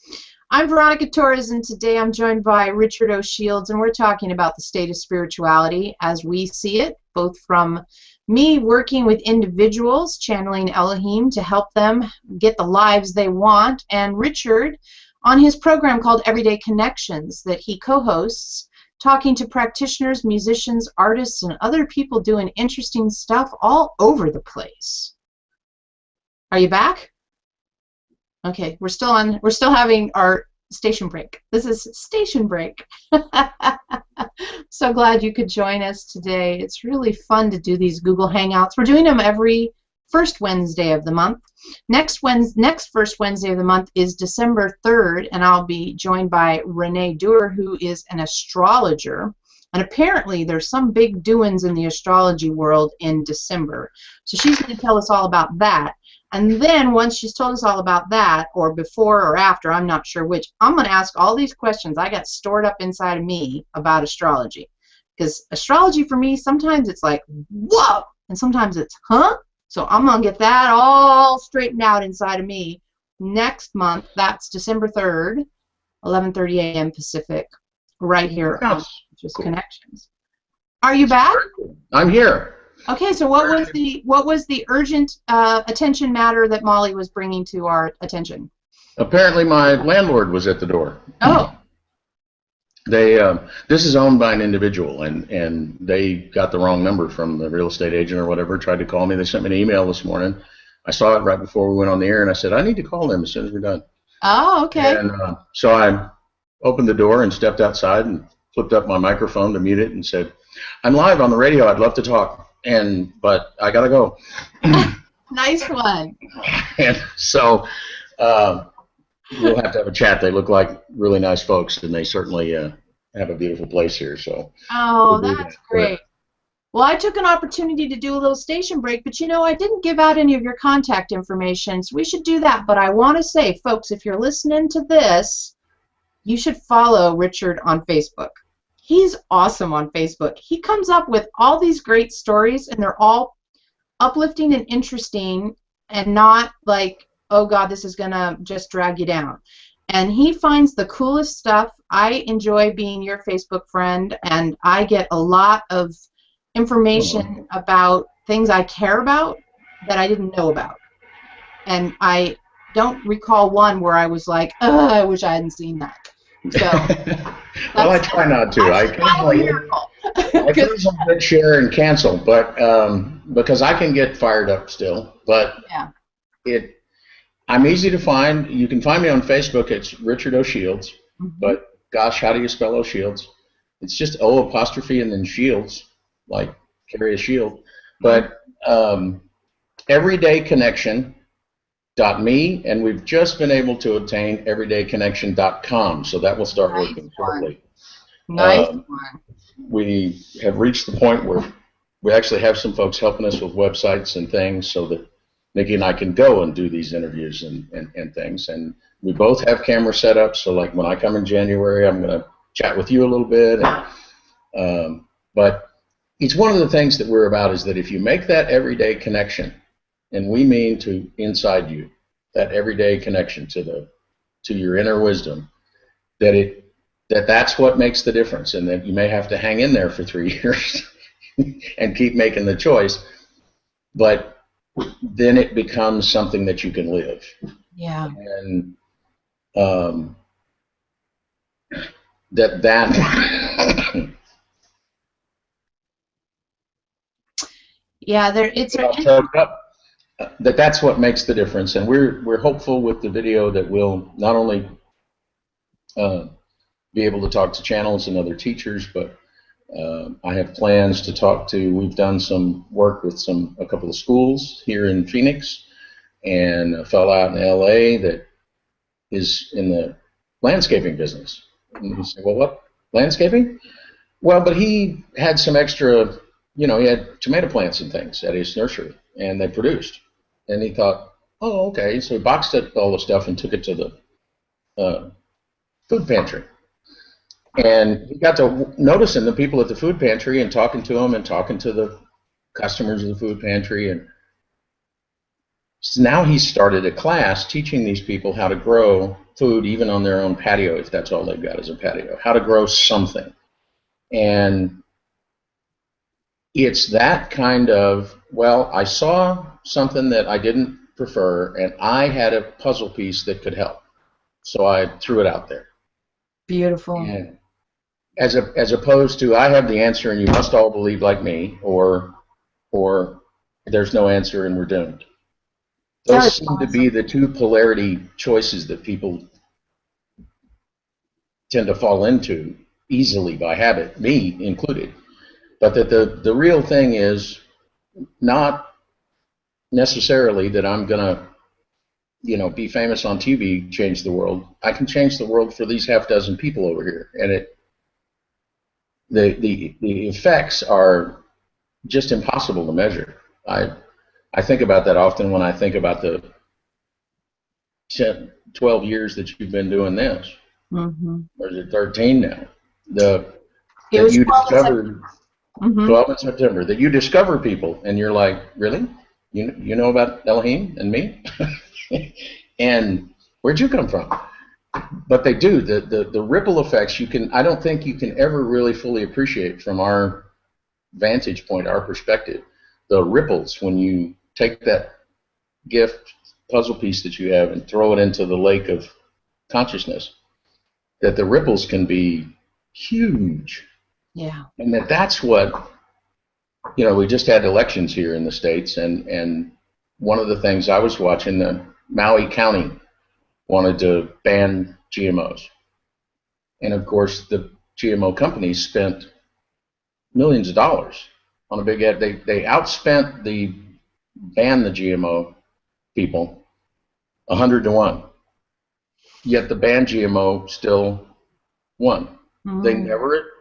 Speaker 1: I'm Veronica Torres, and today I'm joined by Richard O. Shields, and we're talking about the state of spirituality as we see it, both from me working with individuals, channeling Eloheim to help them get the lives they want, and Richard on his program called Everyday Connections that he co-hosts, talking to practitioners, musicians, artists, and other people doing interesting stuff all over the place. Are you back? Okay, we're still having our station break. This is station break. So glad you could join us today. It's really fun to do these Google Hangouts. We're doing them every first Wednesday of the month. Next first Wednesday of the month is December 3rd, and I'll be joined by Renee Dewar, who is an astrologer. And apparently there's some big doings in the astrology world in December. So she's going to tell us all about that. And then once she's told us all about that, or before or after, I'm not sure which, I'm going to ask all these questions I got stored up inside of me about astrology. Because astrology for me, sometimes it's like, whoa, and sometimes it's, huh? So I'm going to get that all straightened out inside of me next month. That's December 3rd, 11:30 a.m. Pacific, right here on Just Connections. Are you back?
Speaker 2: I'm here.
Speaker 1: Okay, so what was the urgent attention matter that Molly was bringing to our attention?
Speaker 2: Apparently my landlord was at the door.
Speaker 1: Oh.
Speaker 2: This is owned by an individual, and they got the wrong number from the real estate agent or whatever, tried to call me. They sent me an email this morning. I saw it right before we went on the air, and I said, I need to call them as soon as we're done.
Speaker 1: Oh, okay.
Speaker 2: And so I opened the door and stepped outside and flipped up my microphone to mute it and said, I'm live on the radio. I'd love to talk, but I got to go.
Speaker 1: Nice one.
Speaker 2: And so we'll have to have a chat. They look like really nice folks, and they certainly have a beautiful place here. So.
Speaker 1: Oh, that's great. Well, I took an opportunity to do a little station break, but you know, I didn't give out any of your contact information, so we should do that. But I want to say, folks, if you're listening to this, you should follow Richard on Facebook. He's awesome on Facebook. He comes up with all these great stories, and they're all uplifting and interesting, and not like, oh God, this is gonna just drag you down. And he finds the coolest stuff. I enjoy being your Facebook friend, and I get a lot of information about things I care about that I didn't know about. And I don't recall one where I was like, oh, I wish I hadn't seen that. So,
Speaker 2: well, I try not to. I occasionally share and cancel, but because I can get fired up still. But yeah. I'm easy to find. You can find me on Facebook. It's Richard O'Shields. But gosh, how do you spell O'Shields? It's just O apostrophe and then Shields, like carry a shield. But everydayconnection.me, and we've just been able to obtain everydayconnection.com, so that will start working shortly.
Speaker 1: Nice.
Speaker 2: We have reached the point where we actually have some folks helping us with websites and things so that Niki and I can go and do these interviews and things. And we both have camera set up, so like when I come in January, I'm going to chat with you a little bit. And, but it's one of the things that we're about is that if you make that everyday connection, and we mean to inside you, that everyday connection to your inner wisdom, that's what makes the difference, and that you may have to hang in there for 3 years and keep making the choice, but then it becomes something that you can live.
Speaker 1: Yeah.
Speaker 2: And
Speaker 1: yeah,
Speaker 2: that's what makes the difference, and we're hopeful with the video that we'll not only be able to talk to channels and other teachers, but I have plans to talk to. We've done some work with a couple of schools here in Phoenix, and a fellow out in LA that is in the landscaping business. And you say, well, what landscaping? Well, but he had some extra. He had tomato plants and things at his nursery, and they produced. And he thought, oh, okay. So he boxed up all the stuff and took it to the food pantry. And he got to noticing the people at the food pantry and talking to them and talking to the customers of the food pantry. And so now he started a class teaching these people how to grow food even on their own patio, if that's all they've got is a patio, how to grow something. And it's that kind of, well, I saw something that I didn't prefer, and I had a puzzle piece that could help. So I threw it out there.
Speaker 1: Beautiful.
Speaker 2: And as opposed to, I have the answer and you must all believe like me, or there's no answer and we're doomed. Those seem to be the two polarity choices that people tend to fall into easily by habit, me included. But that the real thing is not necessarily that I'm gonna, be famous on TV, change the world. I can change the world for these half dozen people over here, and the effects are just impossible to measure. I think about that often when I think about the 10, 12 years that you've been doing this.
Speaker 1: Mm-hmm.
Speaker 2: Or is it 13 now?
Speaker 1: It was
Speaker 2: 12 in September, that you discover people, and you're like, really? You know about Elohim and me? And where'd you come from? But they do. The ripple effects, I don't think you can ever really fully appreciate from our vantage point, our perspective, the ripples when you take that gift puzzle piece that you have and throw it into the lake of consciousness, that the ripples can be huge.
Speaker 1: Yeah.
Speaker 2: And that's what, we just had elections here in the States, and one of the things I was watching, the Maui County wanted to ban GMOs. And of course, the GMO companies spent millions of dollars on a big ad. They outspent the ban the GMO people 100 to 1. Yet the ban GMO still won.
Speaker 1: Mm.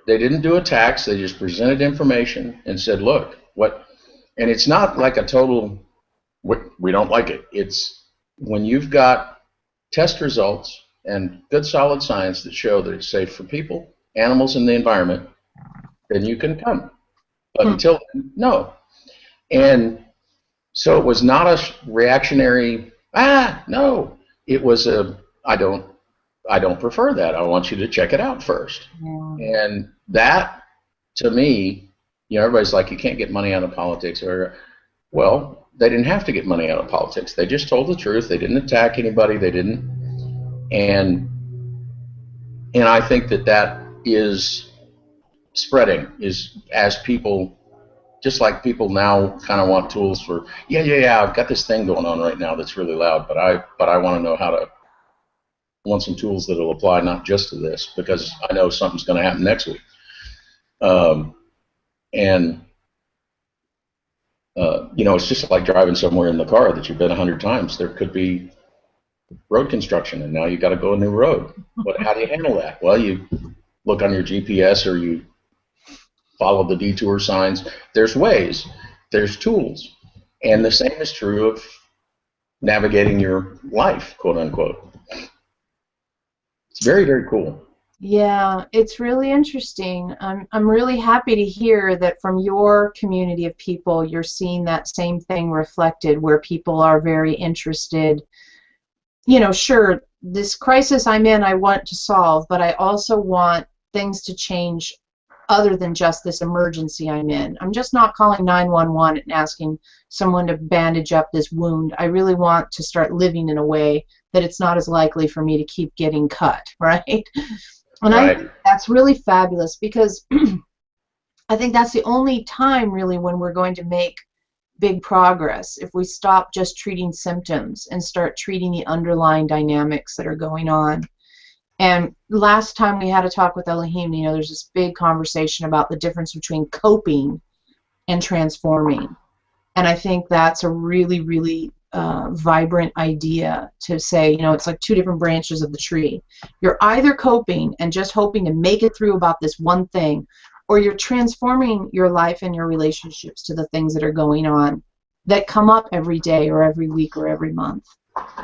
Speaker 2: They didn't do a tax. They just presented information and said, look, and it's not like a total, we don't like it. It's when you've got test results and good solid science that show that it's safe for people, animals, and the environment, then you can come. But until then, no. And so it was not a reactionary, no. It was I don't prefer that. I want you to check it out first. Yeah. And that, to me, everybody's like, you can't get money out of politics. Well, they didn't have to get money out of politics. They just told the truth. They didn't attack anybody. They didn't. And I think that is spreading, is as people, just like people now kind of want tools for, I've got this thing going on right now that's really loud, but I want to know want some tools that will apply not just to this, because I know something's going to happen next week. It's just like driving somewhere in the car that you've been 100 times. There could be road construction, and now you got to go a new road. But how do you handle that? Well, you look on your GPS, or you follow the detour signs. There's ways. There's tools. And the same is true of navigating your life, quote unquote. It's very, very cool.
Speaker 1: Yeah, it's really interesting. I'm really happy to hear that from your community of people, you're seeing that same thing reflected, where people are very interested. Sure, this crisis I'm in, I want to solve, but I also want things to change other than just this emergency I'm in. I'm just not calling 911 and asking someone to bandage up this wound. I really want to start living in a way that it's not as likely for me to keep getting cut, right? And right. I think that's really fabulous, because I think that's the only time really when we're going to make big progress, if we stop just treating symptoms and start treating the underlying dynamics that are going on. And last time we had a talk with Elohim, there's this big conversation about the difference between coping and transforming. And I think that's a really, really vibrant idea to say, it's like two different branches of the tree. You're either coping and just hoping to make it through about this one thing, or you're transforming your life and your relationships to the things that are going on that come up every day or every week or every month.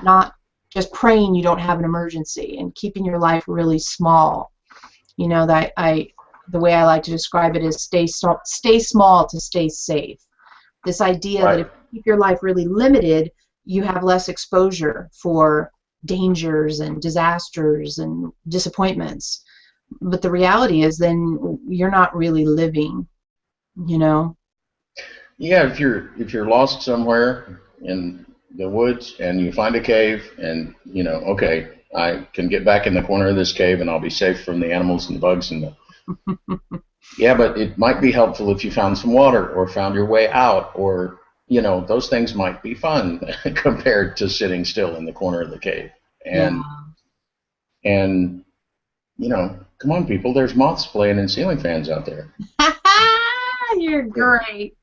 Speaker 1: Not just praying you don't have an emergency and keeping your life really small. The way I like to describe it is stay small to stay safe. This idea that if you keep your life really limited, you have less exposure for dangers and disasters and disappointments. But the reality is then you're not really living,
Speaker 2: Yeah, if you're lost somewhere in the woods and you find a cave and, okay, I can get back in the corner of this cave and I'll be safe from the animals and the bugs and the... Yeah, but it might be helpful if you found some water or found your way out, or, those things might be fun compared to sitting still in the corner of the cave. And come on, people, there's moths playing in ceiling fans out there.
Speaker 1: You're great.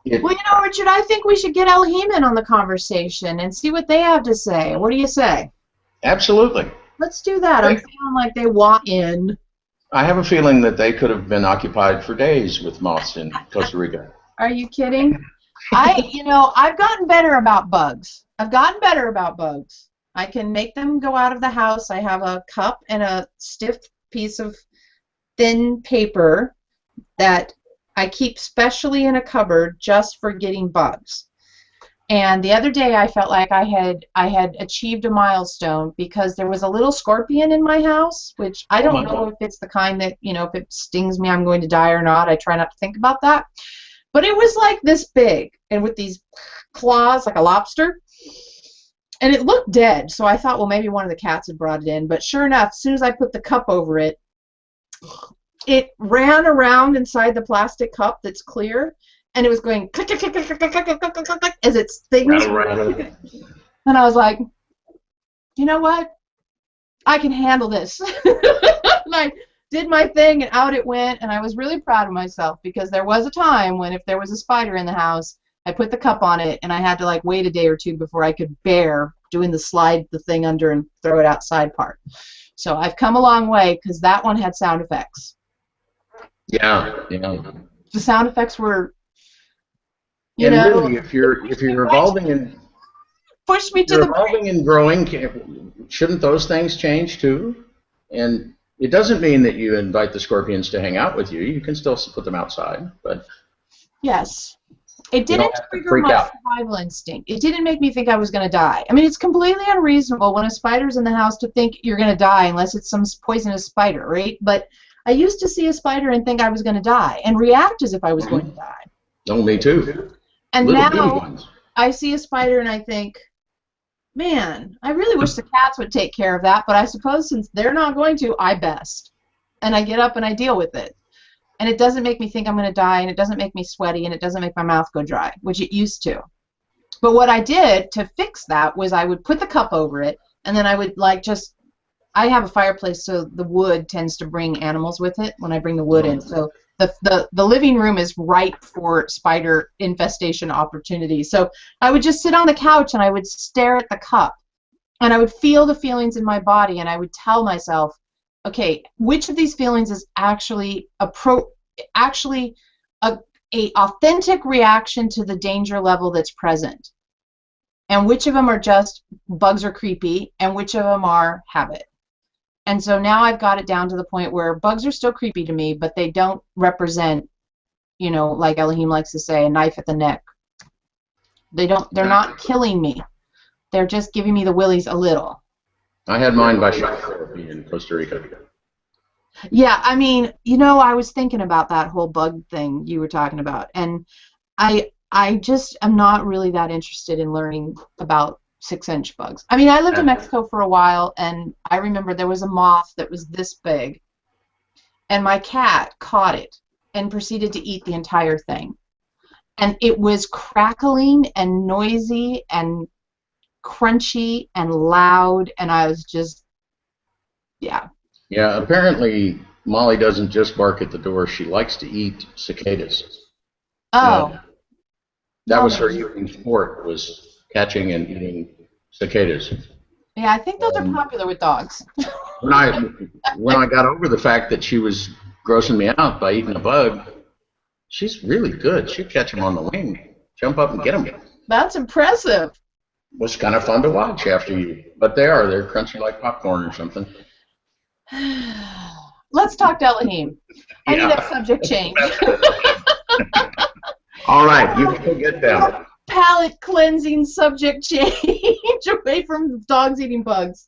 Speaker 1: Well, Richard, I think we should get Eloheim in on the conversation and see what they have to say. What do you say?
Speaker 2: Absolutely.
Speaker 1: Let's do that. I'm feeling like they want in.
Speaker 2: I have a feeling that they could have been occupied for days with moths in Costa Rica.
Speaker 1: Are you kidding? I've gotten better about bugs. I can make them go out of the house. I have a cup and a stiff piece of thin paper that I keep specially in a cupboard just for getting bugs. And the other day I felt like I had achieved a milestone because there was a little scorpion in my house, which I don't know if it's the kind that, if it stings me I'm going to die or not. I try not to think about that. But it was like this big and with these claws like a lobster. And it looked dead. So I thought, well, maybe one of the cats had brought it in. But sure enough, as soon as I put the cup over it, it ran around inside the plastic cup that's clear, and it was going click, click, click, click, click, click, click, click, click, click, as its things. And I was like, you know what? I can handle this. And I did my thing, and out it went, and I was really proud of myself because there was a time when if there was a spider in the house, I put the cup on it, and I had to like wait a day or two before I could bear doing the slide the thing under and throw it outside part. So I've come a long way because that one had sound effects.
Speaker 2: Yeah.
Speaker 1: The sound effects were,
Speaker 2: really, if you're evolving and
Speaker 1: push me to the
Speaker 2: evolving and growing, shouldn't those things change too? And it doesn't mean that you invite the scorpions to hang out with you. You can still put them outside, but
Speaker 1: yes, it didn't trigger my survival instinct. It didn't make me think I was going to die. I mean, it's completely unreasonable when a spider's in the house to think you're going to die unless it's some poisonous spider, right? But I used to see a spider and think I was going to die and react as if I was going to die.
Speaker 2: Oh, me too.
Speaker 1: And now I see a spider and I think, man, I really wish the cats would take care of that, but I suppose since they're not going to, I best. And I get up and I deal with it. And it doesn't make me think I'm going to die, and it doesn't make me sweaty, and it doesn't make my mouth go dry, which it used to. But what I did to fix that was I would put the cup over it, and then I would I have a fireplace, so the wood tends to bring animals with it when I bring the wood in. So the living room is ripe for spider infestation opportunities. So I would just sit on the couch and I would stare at the cup, and I would feel the feelings in my body, and I would tell myself, okay, which of these feelings is actually a authentic reaction to the danger level that's present, and which of them are just bugs are creepy, and which of them are habit. And so now I've got it down to the point where bugs are still creepy to me, but they don't represent, like Eloheim likes to say, a knife at the neck. They're not killing me. They're just giving me the willies a little.
Speaker 2: I had mine by shock therapy in Costa Rica.
Speaker 1: Yeah, I mean, I was thinking about that whole bug thing you were talking about, and I just am not really that interested in learning about 6-inch bugs. I mean, I lived in Mexico for a while, and I remember there was a moth that was this big, and my cat caught it and proceeded to eat the entire thing. And it was crackling and noisy and crunchy and loud, and I was just, yeah.
Speaker 2: Yeah, apparently Molly doesn't just bark at the door. She likes to eat cicadas.
Speaker 1: Oh.
Speaker 2: That was her evening sport, was catching and eating cicadas.
Speaker 1: Yeah, I think those are popular with dogs.
Speaker 2: When I got over the fact that she was grossing me out by eating a bug, she's really good. She'd catch them on the wing, jump up and get them.
Speaker 1: That's impressive.
Speaker 2: It was kind of fun to watch after you, but they're crunchy like popcorn or something.
Speaker 1: Let's talk to Eloheim. I need a subject change.
Speaker 2: All right, you can get them.
Speaker 1: Palate cleansing subject change away from dogs eating bugs.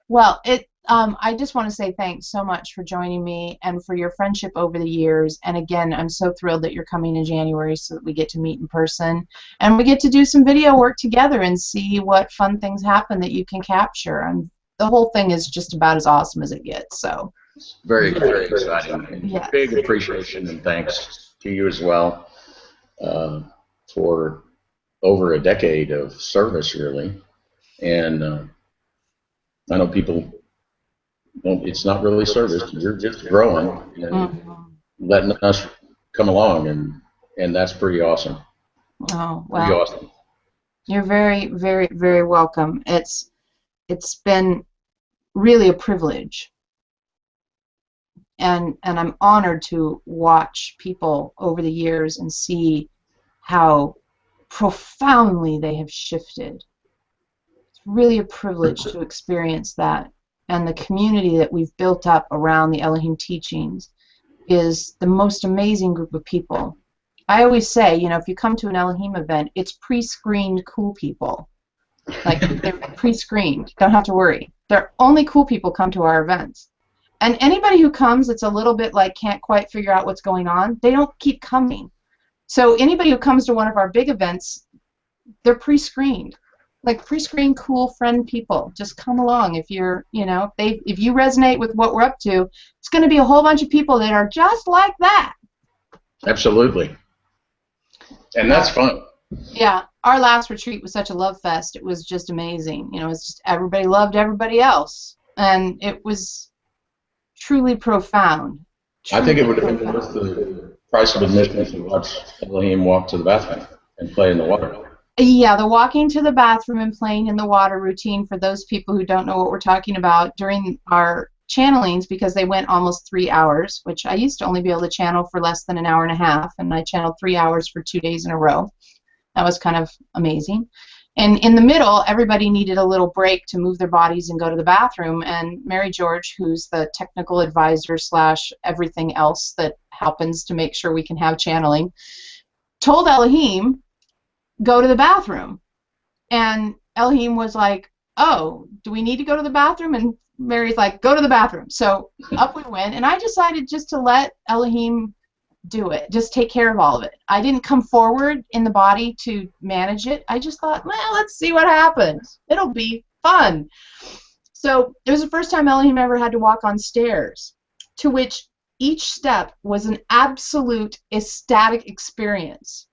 Speaker 1: Well, I just want to say thanks so much for joining me and for your friendship over the years. And again, I'm so thrilled that you're coming in January so that we get to meet in person and we get to do some video work together and see what fun things happen that you can capture. And the whole thing is just about as awesome as it gets. So
Speaker 2: very, very exciting. Yes. Big appreciation and thanks to you as well for over a decade of service, really. And I know people don't, it's not really service. You're just growing and letting us come along. And and that's pretty awesome.
Speaker 1: Oh, well.
Speaker 2: Pretty awesome.
Speaker 1: You're very, very, very welcome. It's been really a privilege, and I'm honored to watch people over the years and see how profoundly they have shifted. It's really a privilege to experience that, and the community that we've built up around the Elohim teachings is the most amazing group of people. I always say, you know, if you come to an Elohim event, it's pre-screened cool people. Like, they're pre-screened. Don't have to worry. They're only cool people come to our events. And anybody who comes that's a little bit like can't quite figure out what's going on, they don't keep coming. So anybody who comes to one of our big events, they're pre-screened. Like pre-screened cool friend people. Just come along if you're, you know, if you resonate with what we're up to, it's going to be a whole bunch of people that are just like that.
Speaker 2: Absolutely. And that's fun.
Speaker 1: Yeah, our last retreat was such a love fest. It was just amazing. You know, it's just everybody loved everybody else, and it was truly profound.
Speaker 2: I think it would have been worth the price of admission to watch Elohim walk to the bathroom and play in the water.
Speaker 1: Yeah, the walking to the bathroom and playing in the water routine, for those people who don't know what we're talking about, during our channelings, because they went almost 3 hours, which I used to only be able to channel for less than an hour and a half, and I channeled 3 hours for 2 days in a row. That was kind of amazing. And in the middle, everybody needed a little break to move their bodies and go to the bathroom, and Mary George, who's the technical advisor / everything else that happens to make sure we can have channeling, told Elohim, go to the bathroom. And Elohim was like, oh, do we need to go to the bathroom? And Mary's like, go to the bathroom. So up we went, and I decided just to let Elohim do it, just take care of all of it. I didn't come forward in the body to manage it. I just thought, well, let's see what happens. It'll be fun. So it was the first time Elohim ever had to walk on stairs, to which each step was an absolute ecstatic experience.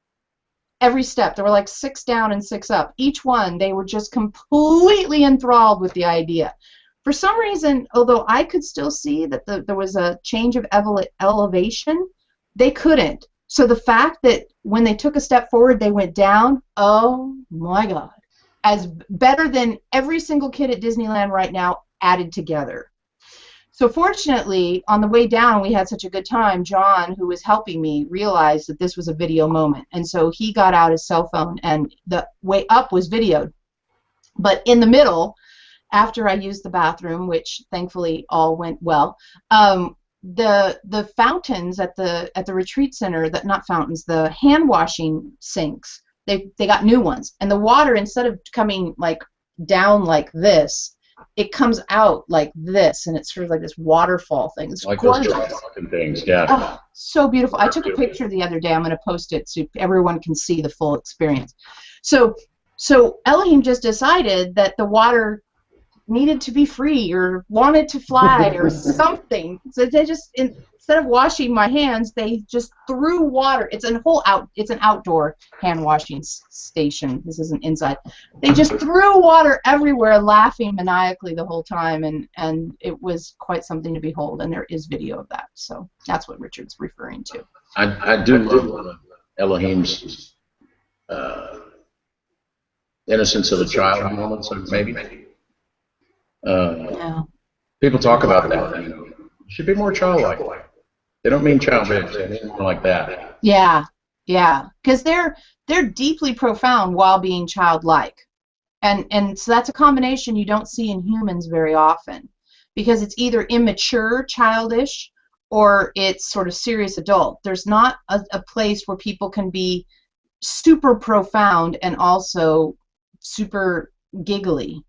Speaker 1: Every step, there were like 6 down and 6 up. Each one, they were just completely enthralled with the idea. For some reason, although I could still see that there was a change of elevation, they couldn't. So the fact that when they took a step forward, they went down, oh my God, as better than every single kid at Disneyland right now added together. So fortunately, on the way down, we had such a good time. John, who was helping me, realized that this was a video moment. And so he got out his cell phone, and the way up was videoed. But in the middle, after I used the bathroom, which thankfully all went well, the fountains at the retreat center, not fountains, the hand washing sinks, they got new ones. And the water, instead of coming like down like this, it comes out like this, and it's sort of like this waterfall thing. It's
Speaker 2: like
Speaker 1: gorgeous.
Speaker 2: those fucking things, yeah.
Speaker 1: Oh, so beautiful. I took a picture the other day. I'm going to post it so everyone can see the full experience. So Elohim just decided that the water needed to be free or wanted to fly or something. So they just, instead of washing my hands, they just threw water. It's an outdoor hand washing station. This isn't inside. They just threw water everywhere, laughing maniacally the whole time, and it was quite something to behold. And there is video of that. So that's what Richard's referring to.
Speaker 2: I do love Elohim's innocence of a child moments, maybe.
Speaker 1: Yeah.
Speaker 2: People talk about that. You know, you should be more childlike. They don't mean childish. They mean more like that.
Speaker 1: Yeah, yeah, because they're deeply profound while being childlike, and so that's a combination you don't see in humans very often, because it's either immature, childish, or it's sort of serious adult. There's not a place where people can be super profound and also super giggly.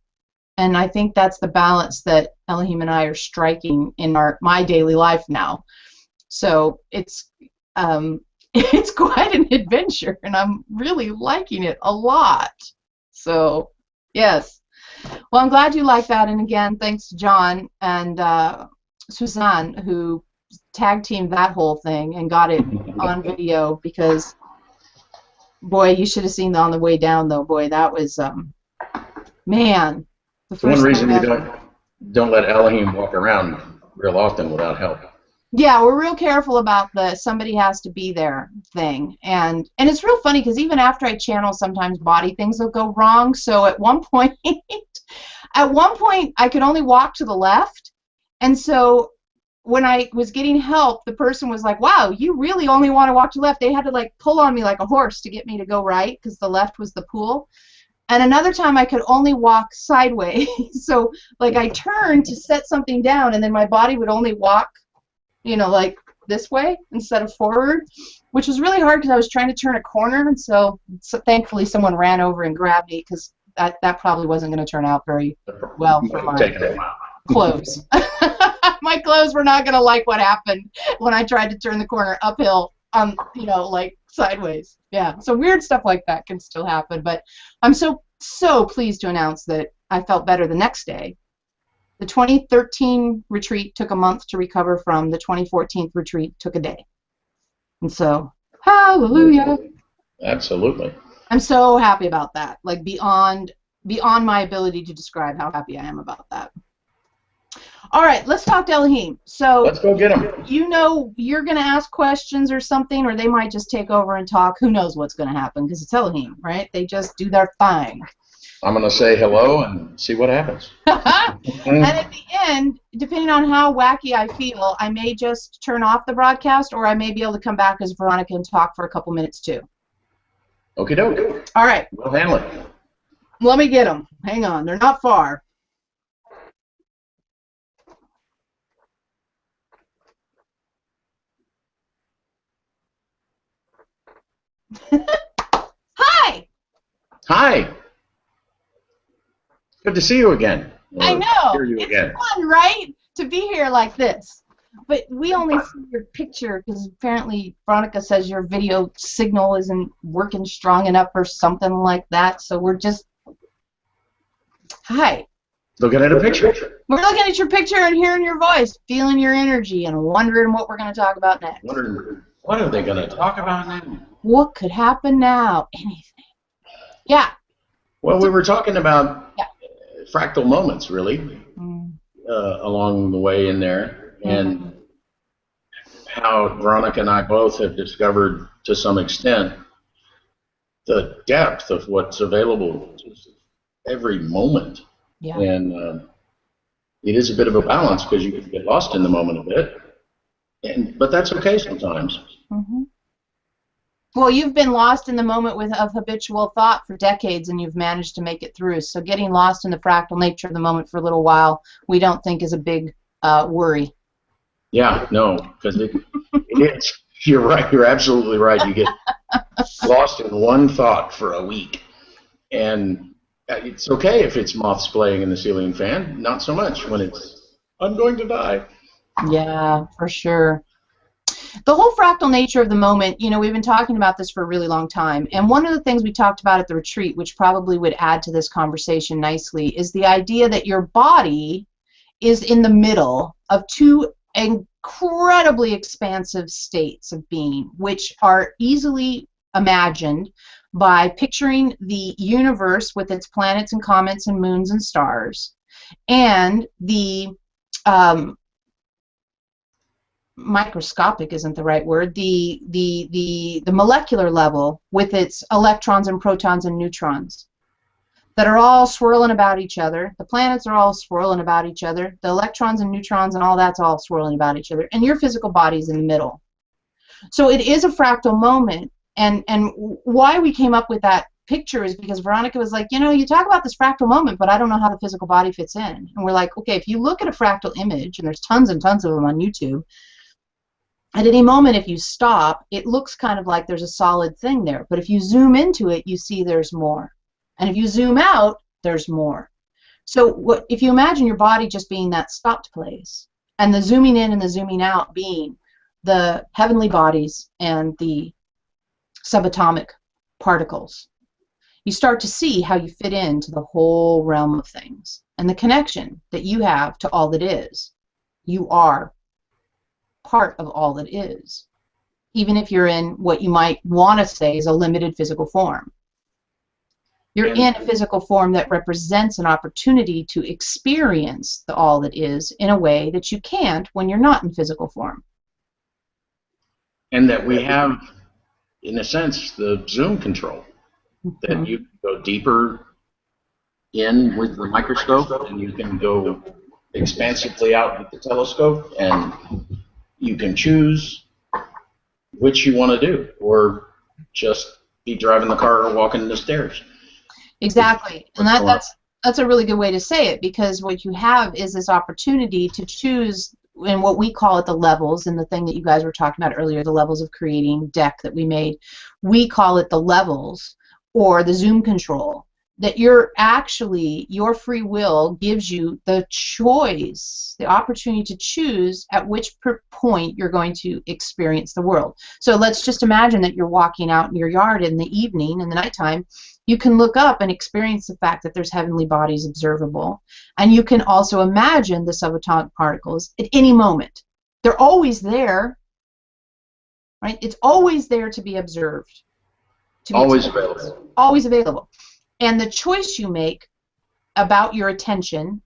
Speaker 1: And I think that's the balance that Elohim and I are striking in my daily life now. So it's quite an adventure, and I'm really liking it a lot. So yes. Well, I'm glad you like that. And again, thanks to John and Suzanne, who tag teamed that whole thing and got it on video, because boy, you should have seen on the way down though. Boy, that was man.
Speaker 2: One reason you don't let Elohim walk around real often without help.
Speaker 1: Yeah, we're real careful about the somebody has to be there thing. And it's real funny because even after I channel, sometimes body things will go wrong. So at one point, I could only walk to the left. And so when I was getting help, the person was like, wow, you really only want to walk to the left. They had to like pull on me like a horse to get me to go right because the left was the pool. And another time I could only walk sideways. So like I turned to set something down and then my body would only walk, you know, like this way instead of forward, which was really hard because I was trying to turn a corner. And so thankfully someone ran over and grabbed me because that probably wasn't going to turn out very well for my clothes. My clothes were not going to like what happened when I tried to turn the corner uphill, you know, like sideways. Yeah, so weird stuff like that can still happen. But I'm so pleased to announce that I felt better the next day. The 2013 retreat took a month to recover from. The 2014 retreat took a day. And so, hallelujah.
Speaker 2: Absolutely.
Speaker 1: I'm so happy about that. Like beyond my ability to describe how happy I am about that. All right, let's talk to Elohim. So
Speaker 2: let's go get them.
Speaker 1: You know, you're going to ask questions or something, or they might just take over and talk. Who knows what's going to happen because it's Elohim, right? They just do their thing.
Speaker 2: I'm going to say hello and see what happens.
Speaker 1: And at the end, depending on how wacky I feel, I may just turn off the broadcast, or I may be able to come back as Veronica and talk for a couple minutes too.
Speaker 2: Okie doke.
Speaker 1: All right.
Speaker 2: We'll handle it.
Speaker 1: Let me get them. Hang on. They're not far. Hi.
Speaker 2: Hi. Good to see you again.
Speaker 1: I know.
Speaker 2: Hear you
Speaker 1: it's
Speaker 2: again.
Speaker 1: Fun, right? To be here like this. But we only see your picture because apparently Veronica says your video signal isn't working strong enough or something like that. So we're just... Hi.
Speaker 2: Looking at a picture.
Speaker 1: We're looking at your picture and hearing your voice, feeling your energy, and wondering what we're going to talk about next.
Speaker 2: Wondering, what are they going to talk about now?
Speaker 1: What could happen now? Anything. Yeah.
Speaker 2: Well, we were talking about fractal moments, really, along the way in there, and how Veronica and I both have discovered, to some extent, the depth of what's available every moment.
Speaker 1: Yeah.
Speaker 2: And it is a bit of a balance because you can get lost in the moment a bit, but that's okay sometimes.
Speaker 1: Mm-hmm. Well, you've been lost in the moment of habitual thought for decades, and you've managed to make it through. So getting lost in the fractal nature of the moment for a little while, we don't think is a big worry.
Speaker 2: Yeah, no, because it is. You're right. You're absolutely right. You get lost in one thought for a week, and it's okay if it's moths playing in the ceiling fan. Not so much when it's, I'm going to die.
Speaker 1: Yeah, for sure. The whole fractal nature of the moment, you know, we've been talking about this for a really long time, and one of the things we talked about at the retreat, which probably would add to this conversation nicely, is the idea that your body is in the middle of two incredibly expansive states of being, which are easily imagined by picturing the universe with its planets and comets and moons and stars, and the microscopic isn't the right word, the molecular level with its electrons and protons and neutrons that are all swirling about each other. The planets are all swirling about each other. The electrons and neutrons and all that's all swirling about each other. And your physical body is in the middle. So it is a fractal moment. And why we came up with that picture is because Veronica was like, you know, you talk about this fractal moment, but I don't know how the physical body fits in. And we're like, okay, if you look at a fractal image, and there's tons and tons of them on YouTube, at any moment, if you stop, it looks kind of like there's a solid thing there. But if you zoom into it, you see there's more. And if you zoom out, there's more. So if you imagine your body just being that stopped place, and the zooming in and the zooming out being the heavenly bodies and the subatomic particles, you start to see how you fit into the whole realm of things and the connection that you have to all that is. You are part of all that is, even if you're in what you might want to say is a limited physical form. You're in a physical form that represents an opportunity to experience the all that is in a way that you can't when you're not in physical form.
Speaker 2: And that we have, in a sense, the zoom control, that you can go deeper in with the microscope and you can go expansively out with the telescope, and you can choose which you want to do, or just be driving the car or walking the stairs.
Speaker 1: Exactly, and that's a really good way to say it, because what you have is this opportunity to choose in what we call it the levels, and the thing that you guys were talking about earlier, the levels of creating deck that we made. We call it the levels or the zoom control. That you're actually, your free will gives you the choice, the opportunity to choose at which point you're going to experience the world. So let's just imagine that you're walking out in your yard in the evening, in the nighttime. You can look up and experience the fact that there's heavenly bodies observable. And you can also imagine the subatomic particles at any moment. They're always there, right? It's always there to be observed.
Speaker 2: Always available.
Speaker 1: Always available. And the choice you make about your attention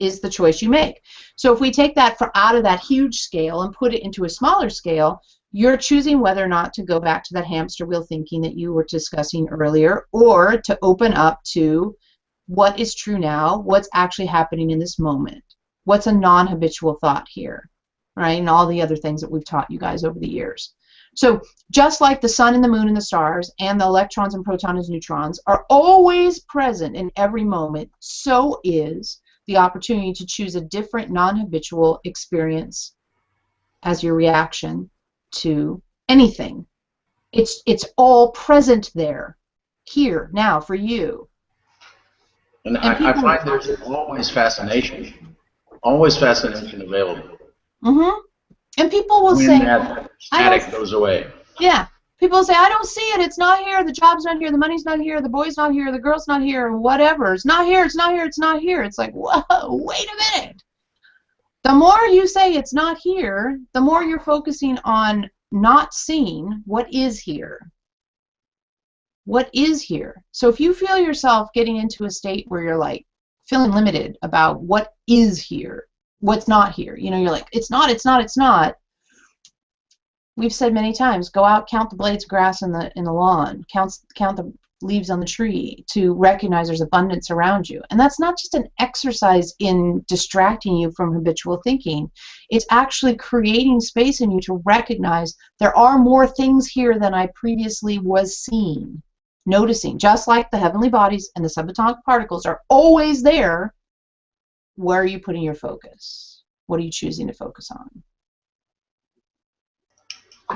Speaker 1: is the choice you make. So if we take that out of that huge scale and put it into a smaller scale, you're choosing whether or not to go back to that hamster wheel thinking that you were discussing earlier, or to open up to what is true now, what's actually happening in this moment, what's a non-habitual thought here, right? And all the other things that we've taught you guys over the years. So just like the sun and the moon and the stars and the electrons and protons and neutrons are always present in every moment, so is the opportunity to choose a different non-habitual experience as your reaction to anything. It's all present there, here, now, for you.
Speaker 2: And I find there's always fascination available.
Speaker 1: Mm-hmm. And people will say,
Speaker 2: that static goes away.
Speaker 1: Yeah. People say, I don't see it. It's not here. The job's not here. The money's not here. The boy's not here. The girl's not here. Whatever. It's not here. It's not here. It's not here. It's like, whoa, wait a minute. The more you say it's not here, the more you're focusing on not seeing what is here. What is here? So if you feel yourself getting into a state where you're like feeling limited about what is here, what's not here, you know, you're like, it's not, it's not, it's not. We've said many times, go out, count the blades of grass in the lawn, count the leaves on the tree, to recognize there's abundance around you. And that's not just an exercise in distracting you from habitual thinking. It's actually creating space in you to recognize there are more things here than I previously was seeing, noticing. Just like the heavenly bodies and the subatomic particles are always there, where are you putting your focus? What are you choosing to focus on?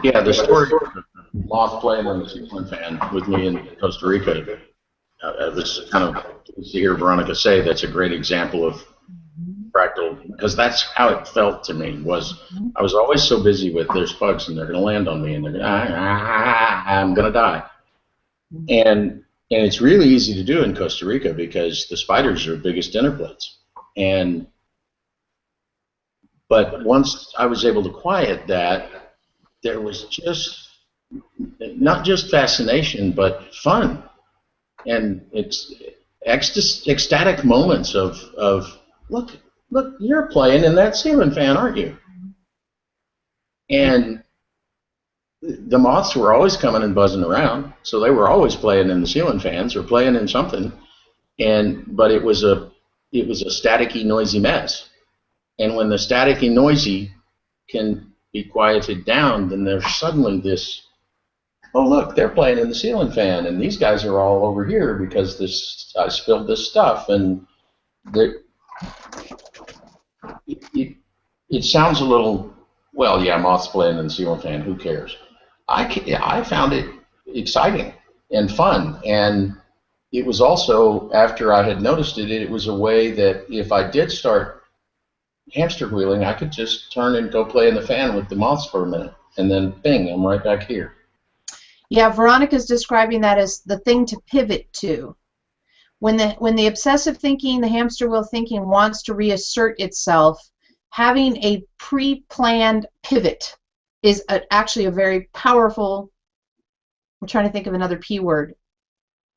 Speaker 2: Yeah, the story of Moth playing on the ceiling fan with me in Costa Rica, this kind of, to hear Veronica say, that's a great example of fractal, because that's how it felt to me. Was I was always so busy with there's bugs and they're going to land on me and they're I'm going to die. And it's really easy to do in Costa Rica because the spiders are the biggest dinner plates. But once I was able to quiet that, there was just not just fascination, but fun, and it's ecstatic moments of look, you're playing in that ceiling fan, aren't you? And the moths were always coming and buzzing around, so they were always playing in the ceiling fans or playing in something, but it was a staticky, noisy mess. And when the staticky, noisy can be quieted down, then there's suddenly this, oh look, they're playing in the ceiling fan, and these guys are all over here because I spilled this stuff, and it sounds a little, well, yeah, moths playing in the ceiling fan, who cares? I found it exciting and fun, and it was also, after I had noticed it, it was a way that if I did start hamster wheeling, I could just turn and go play in the fan with the moths for a minute, and then bing, I'm right back here.
Speaker 1: Yeah, Veronica's describing that as the thing to pivot to. When the obsessive thinking, the hamster wheel thinking wants to reassert itself, having a pre-planned pivot is actually a very powerful, we're trying to think of another P word,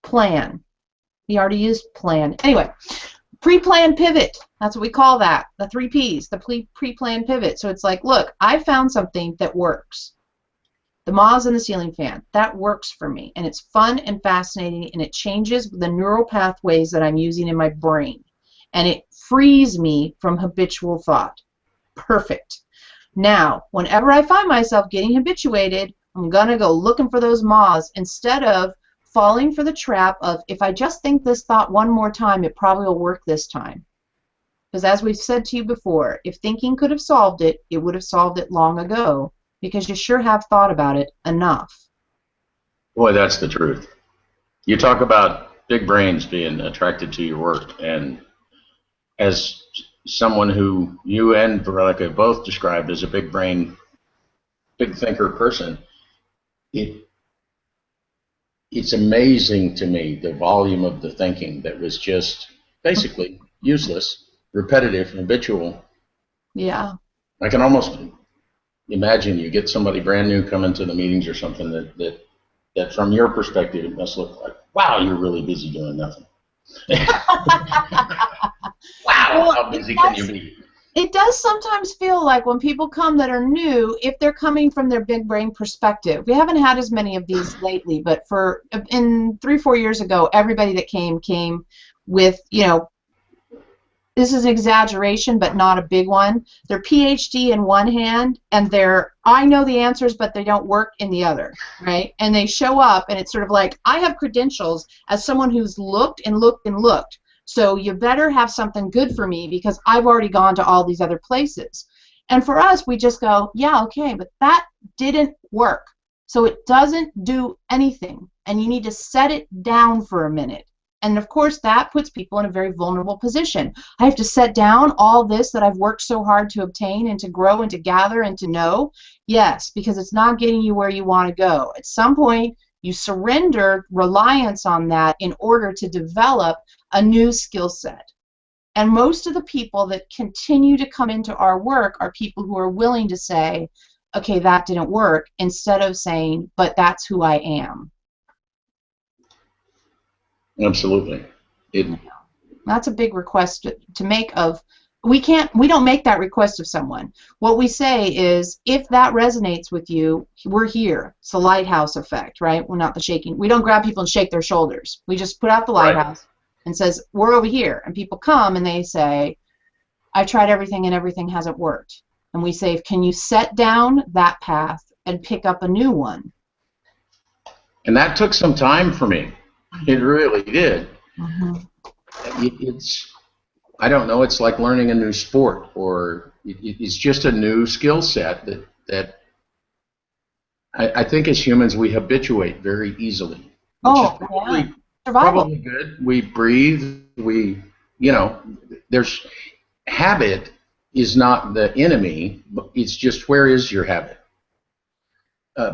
Speaker 1: plan. We already used plan. Anyway, pre-planned pivot, that's what we call that, the 3 Ps, the pre-planned pivot. So it's like, look, I found something that works. The moths in the ceiling fan, that works for me, and it's fun and fascinating, and it changes the neural pathways that I'm using in my brain, and it frees me from habitual thought. Perfect. Now, whenever I find myself getting habituated, I'm going to go looking for those moths instead of falling for the trap of, if I just think this thought one more time, it probably will work this time. Because as we've said to you before, if thinking could have solved it, it would have solved it long ago, because you sure have thought about it enough.
Speaker 2: Boy, that's the truth. You talk about big brains being attracted to your work, and as someone who you and Veronica both described as a big brain, big thinker person, it's amazing to me the volume of the thinking that was just basically useless, repetitive, habitual.
Speaker 1: Yeah.
Speaker 2: I can almost imagine you get somebody brand new coming to the meetings or something that from your perspective it must look like, wow, you're really busy doing nothing. Wow, how busy can you be?
Speaker 1: It does sometimes feel like when people come that are new, if they're coming from their big brain perspective. We haven't had as many of these lately, but in 3-4 years ago, everybody that came with, you know, this is an exaggeration, but not a big one. Their PhD in one hand, and their I know the answers, but they don't work in the other, right? And they show up, and it's sort of like, I have credentials as someone who's looked and looked and looked. So you better have something good for me because I've already gone to all these other places. And for us, we just go, yeah, okay, but that didn't work. So it doesn't do anything, and you need to set it down for a minute. And of course, that puts people in a very vulnerable position. I have to set down all this that I've worked so hard to obtain and to grow and to gather and to know. Yes, because it's not getting you where you want to go. At some point, you surrender reliance on that in order to develop a new skill set. And most of the people that continue to come into our work are people who are willing to say, okay, that didn't work, instead of saying, but that's who I am.
Speaker 2: Absolutely.
Speaker 1: That's a big request to make of. We don't make that request of someone. What we say is, if that resonates with you, we're here. It's the lighthouse effect, right? We're not the shaking. We don't grab people and shake their shoulders. We just put out the lighthouse and says, we're over here. And people come and they say, I've tried everything and everything hasn't worked. And we say, can you set down that path and pick up a new one?
Speaker 2: And that took some time for me. It really did.
Speaker 1: Mm-hmm.
Speaker 2: I don't know, it's like learning a new sport, or it's just a new skill set that I think as humans we habituate very easily. Which is probably good. We breathe, there's habit is not the enemy, but it's just, where is your habit?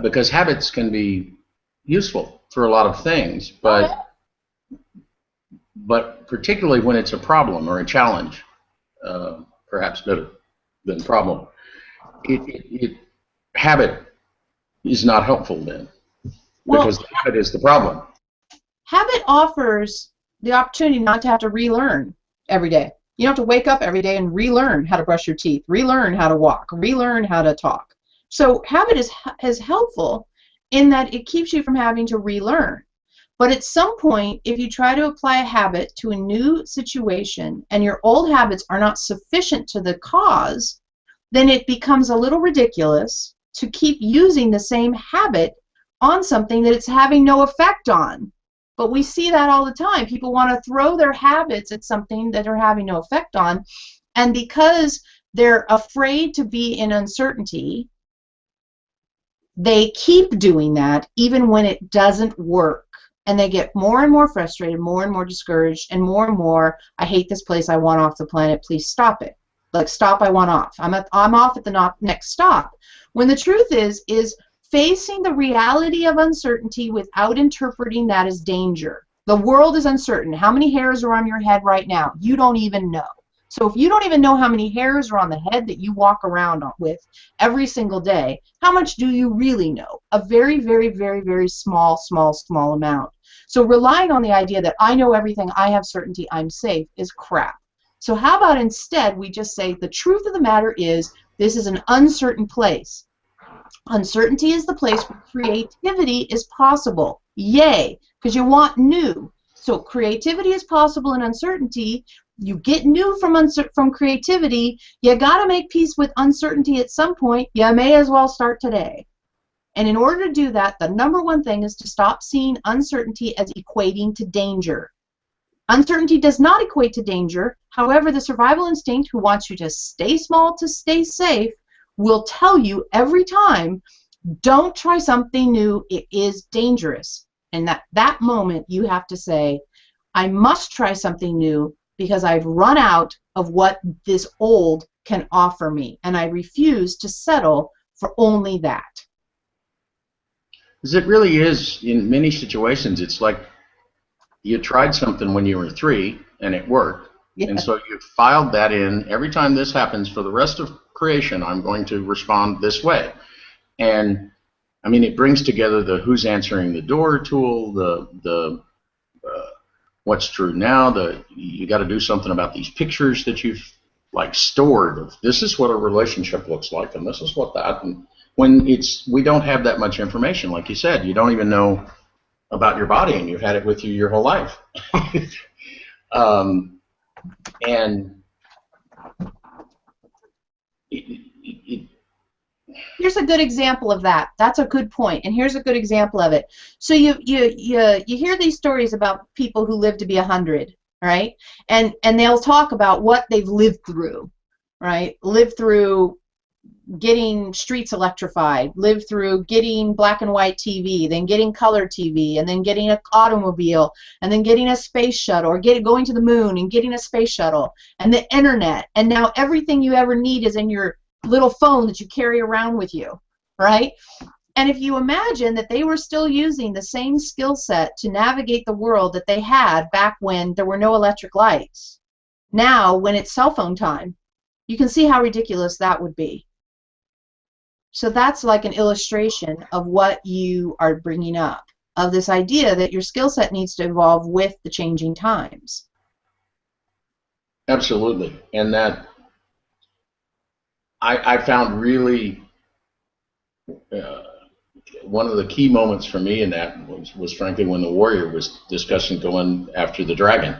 Speaker 2: Because habits can be useful for a lot of things, but particularly when it's a problem or a challenge, perhaps better than problem, habit is not helpful then, because habit is the problem.
Speaker 1: Habit offers the opportunity not to have to relearn every day. You don't have to wake up every day and relearn how to brush your teeth, relearn how to walk, relearn how to talk. So habit is helpful in that it keeps you from having to relearn. But at some point, if you try to apply a habit to a new situation and your old habits are not sufficient to the cause, then it becomes a little ridiculous to keep using the same habit on something that it's having no effect on. But we see that all the time. People want to throw their habits at something that they're having no effect on, and because they're afraid to be in uncertainty, they keep doing that even when it doesn't work. And they get more and more frustrated, more and more discouraged, and more, I hate this place, I want off the planet, please stop it. Like, stop, I want off. I'm off at the next stop. When the truth is facing the reality of uncertainty without interpreting that as danger. The world is uncertain. How many hairs are on your head right now? You don't even know. So if you don't even know how many hairs are on the head that you walk around with every single day, how much do you really know? A very, very, very, very small amount. So relying on the idea that I know everything, I have certainty, I'm safe, is crap. So how about instead we just say the truth of the matter is this is an uncertain place. Uncertainty is the place where creativity is possible. Yay, because you want new. So creativity is possible in uncertainty. You get new from creativity. You got to make peace with uncertainty at some point. You may as well start today. And in order to do that, the number one thing is to stop seeing uncertainty as equating to danger. Uncertainty does not equate to danger. However, the survival instinct, who wants you to stay small to stay safe, will tell you every time, don't try something new, it is dangerous. And that moment you have to say, I must try something new because I've run out of what this old can offer me, and I refuse to settle for only that.
Speaker 2: Because it really is, in many situations, it's like you tried something when you were 3 and it worked. Yeah. And so you filed that in. Every time this happens for the rest of creation, I'm going to respond this way. And I mean, it brings together the who's answering the door tool, the what's true now, you got to do something about these pictures that you've like stored. This is what a relationship looks like, and this is what that. And when we don't have that much information, like you said, you don't even know about your body, and you've had it with you your whole life. And
Speaker 1: here's a good example of that. That's a good point, and here's a good example of it. So you hear these stories about people who live to be 100, right? And they'll talk about what they've lived through, right? Lived through getting streets electrified, lived through getting black and white TV, then getting color TV, and then getting an automobile, and then getting a space shuttle, or going to the moon and getting a space shuttle, and the internet, and now everything you ever need is in your little phone that you carry around with you, right? And if you imagine that they were still using the same skill set to navigate the world that they had back when there were no electric lights, now when it's cell phone time, you can see how ridiculous that would be. So that's like an illustration of what you are bringing up, of this idea that your skill set needs to evolve with the changing times.
Speaker 2: Absolutely. And that I found really one of the key moments for me in that was frankly when the warrior was discussing going after the dragon.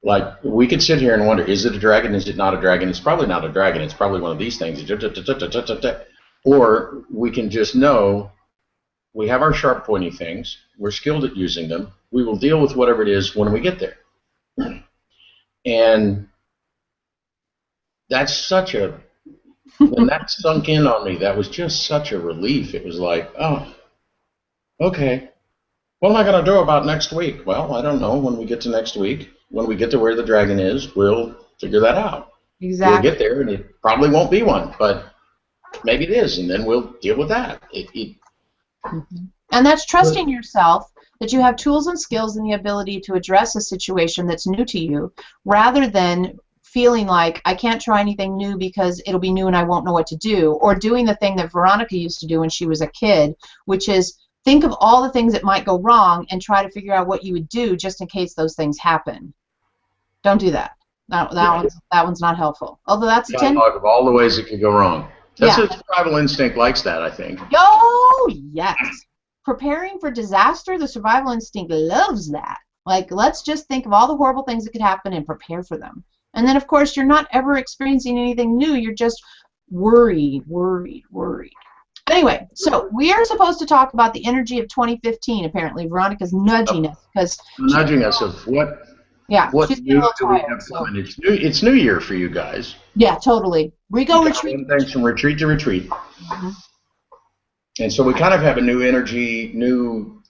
Speaker 2: Like, we could sit here and wonder, is it a dragon, is it not a dragon? It's probably not a dragon, it's probably one of these things. Or we can just know we have our sharp pointy things, we're skilled at using them, we will deal with whatever it is when we get there. And that's such a, when that sunk in on me, that was just such a relief. It was like, oh, okay, what am I going to do about next week? Well, I don't know. When we get to next week, when we get to where the dragon is, we'll figure that out.
Speaker 1: Exactly.
Speaker 2: We'll get there, and it probably won't be one, but maybe it is, and then we'll deal with that.
Speaker 1: And that's trusting yourself, that you have tools and skills and the ability to address a situation that's new to you, rather than feeling like I can't try anything new because it'll be new and I won't know what to do, or doing the thing that Veronica used to do when she was a kid, which is think of all the things that might go wrong and try to figure out what you would do just in case those things happen. Don't do that. That one's not helpful. Although that's a
Speaker 2: dialogue of all the ways it could go wrong. That's a survival instinct likes that, I think.
Speaker 1: Oh, yes. Preparing for disaster, the survival instinct loves that. Like, let's just think of all the horrible things that could happen and prepare for them. And then, of course, you're not ever experiencing anything new. You're just worried. Anyway, so we are supposed to talk about the energy of 2015, apparently. Veronica's nudging us.
Speaker 2: Nudging us of what...
Speaker 1: Yeah,
Speaker 2: what new do we have coming? It's New Year for you guys.
Speaker 1: Yeah, totally. We go retreat.
Speaker 2: Things from retreat to retreat. Mm-hmm. And so we kind of have a new energy, new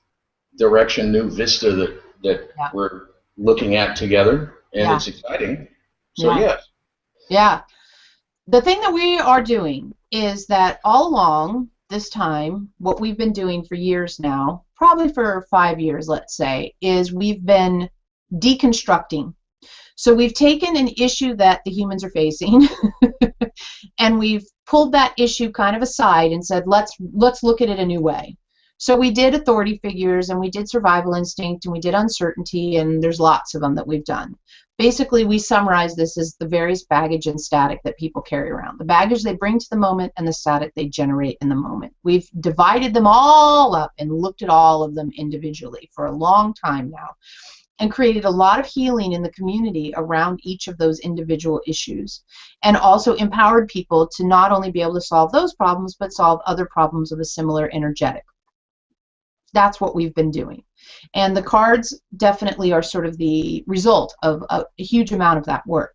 Speaker 2: direction, new vista that we're looking at together, and it's exciting. So yes.
Speaker 1: Yeah. The thing that we are doing is that all along this time, what we've been doing for years now, probably for 5 years, let's say, is we've been deconstructing. So we've taken an issue that the humans are facing and we've pulled that issue kind of aside and said, let's look at it a new way. So we did authority figures, and we did survival instinct, and we did uncertainty, and there's lots of them that we've done. Basically, we summarize this as the various baggage and static that people carry around. The baggage they bring to the moment and the static they generate in the moment. We've divided them all up and looked at all of them individually for a long time now, and created a lot of healing in the community around each of those individual issues, and also empowered people to not only be able to solve those problems, but solve other problems of a similar energetic. That's what we've been doing. And the cards definitely are sort of the result of a huge amount of that work.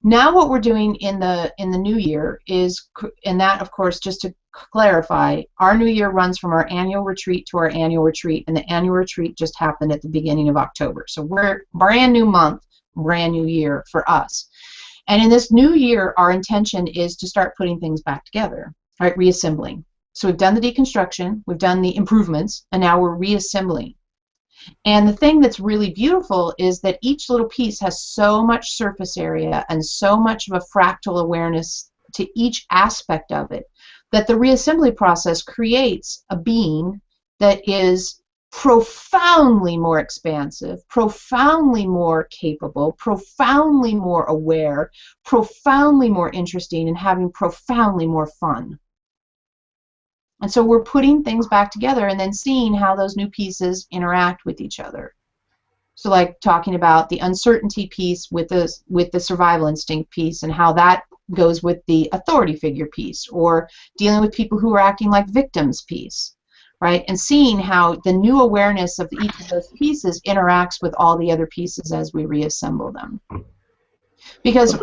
Speaker 1: Now what we're doing in the new year is, and that of course, just to clarify, our new year runs from our annual retreat to our annual retreat, and the annual retreat just happened at the beginning of October. So we're brand new month, brand new year for us. And in this new year, our intention is to start putting things back together, right? Reassembling. So we've done the deconstruction, we've done the improvements, and now we're reassembling. And the thing that's really beautiful is that each little piece has so much surface area and so much of a fractal awareness to each aspect of it that the reassembly process creates a being that is profoundly more expansive, profoundly more capable, profoundly more aware, profoundly more interesting, and having profoundly more fun. And so we're putting things back together and then seeing how those new pieces interact with each other. So like talking about the uncertainty piece with the survival instinct piece and how that goes with the authority figure piece, or dealing with people who are acting like victims piece, right? And seeing how the new awareness of each of those pieces interacts with all the other pieces as we reassemble them. Because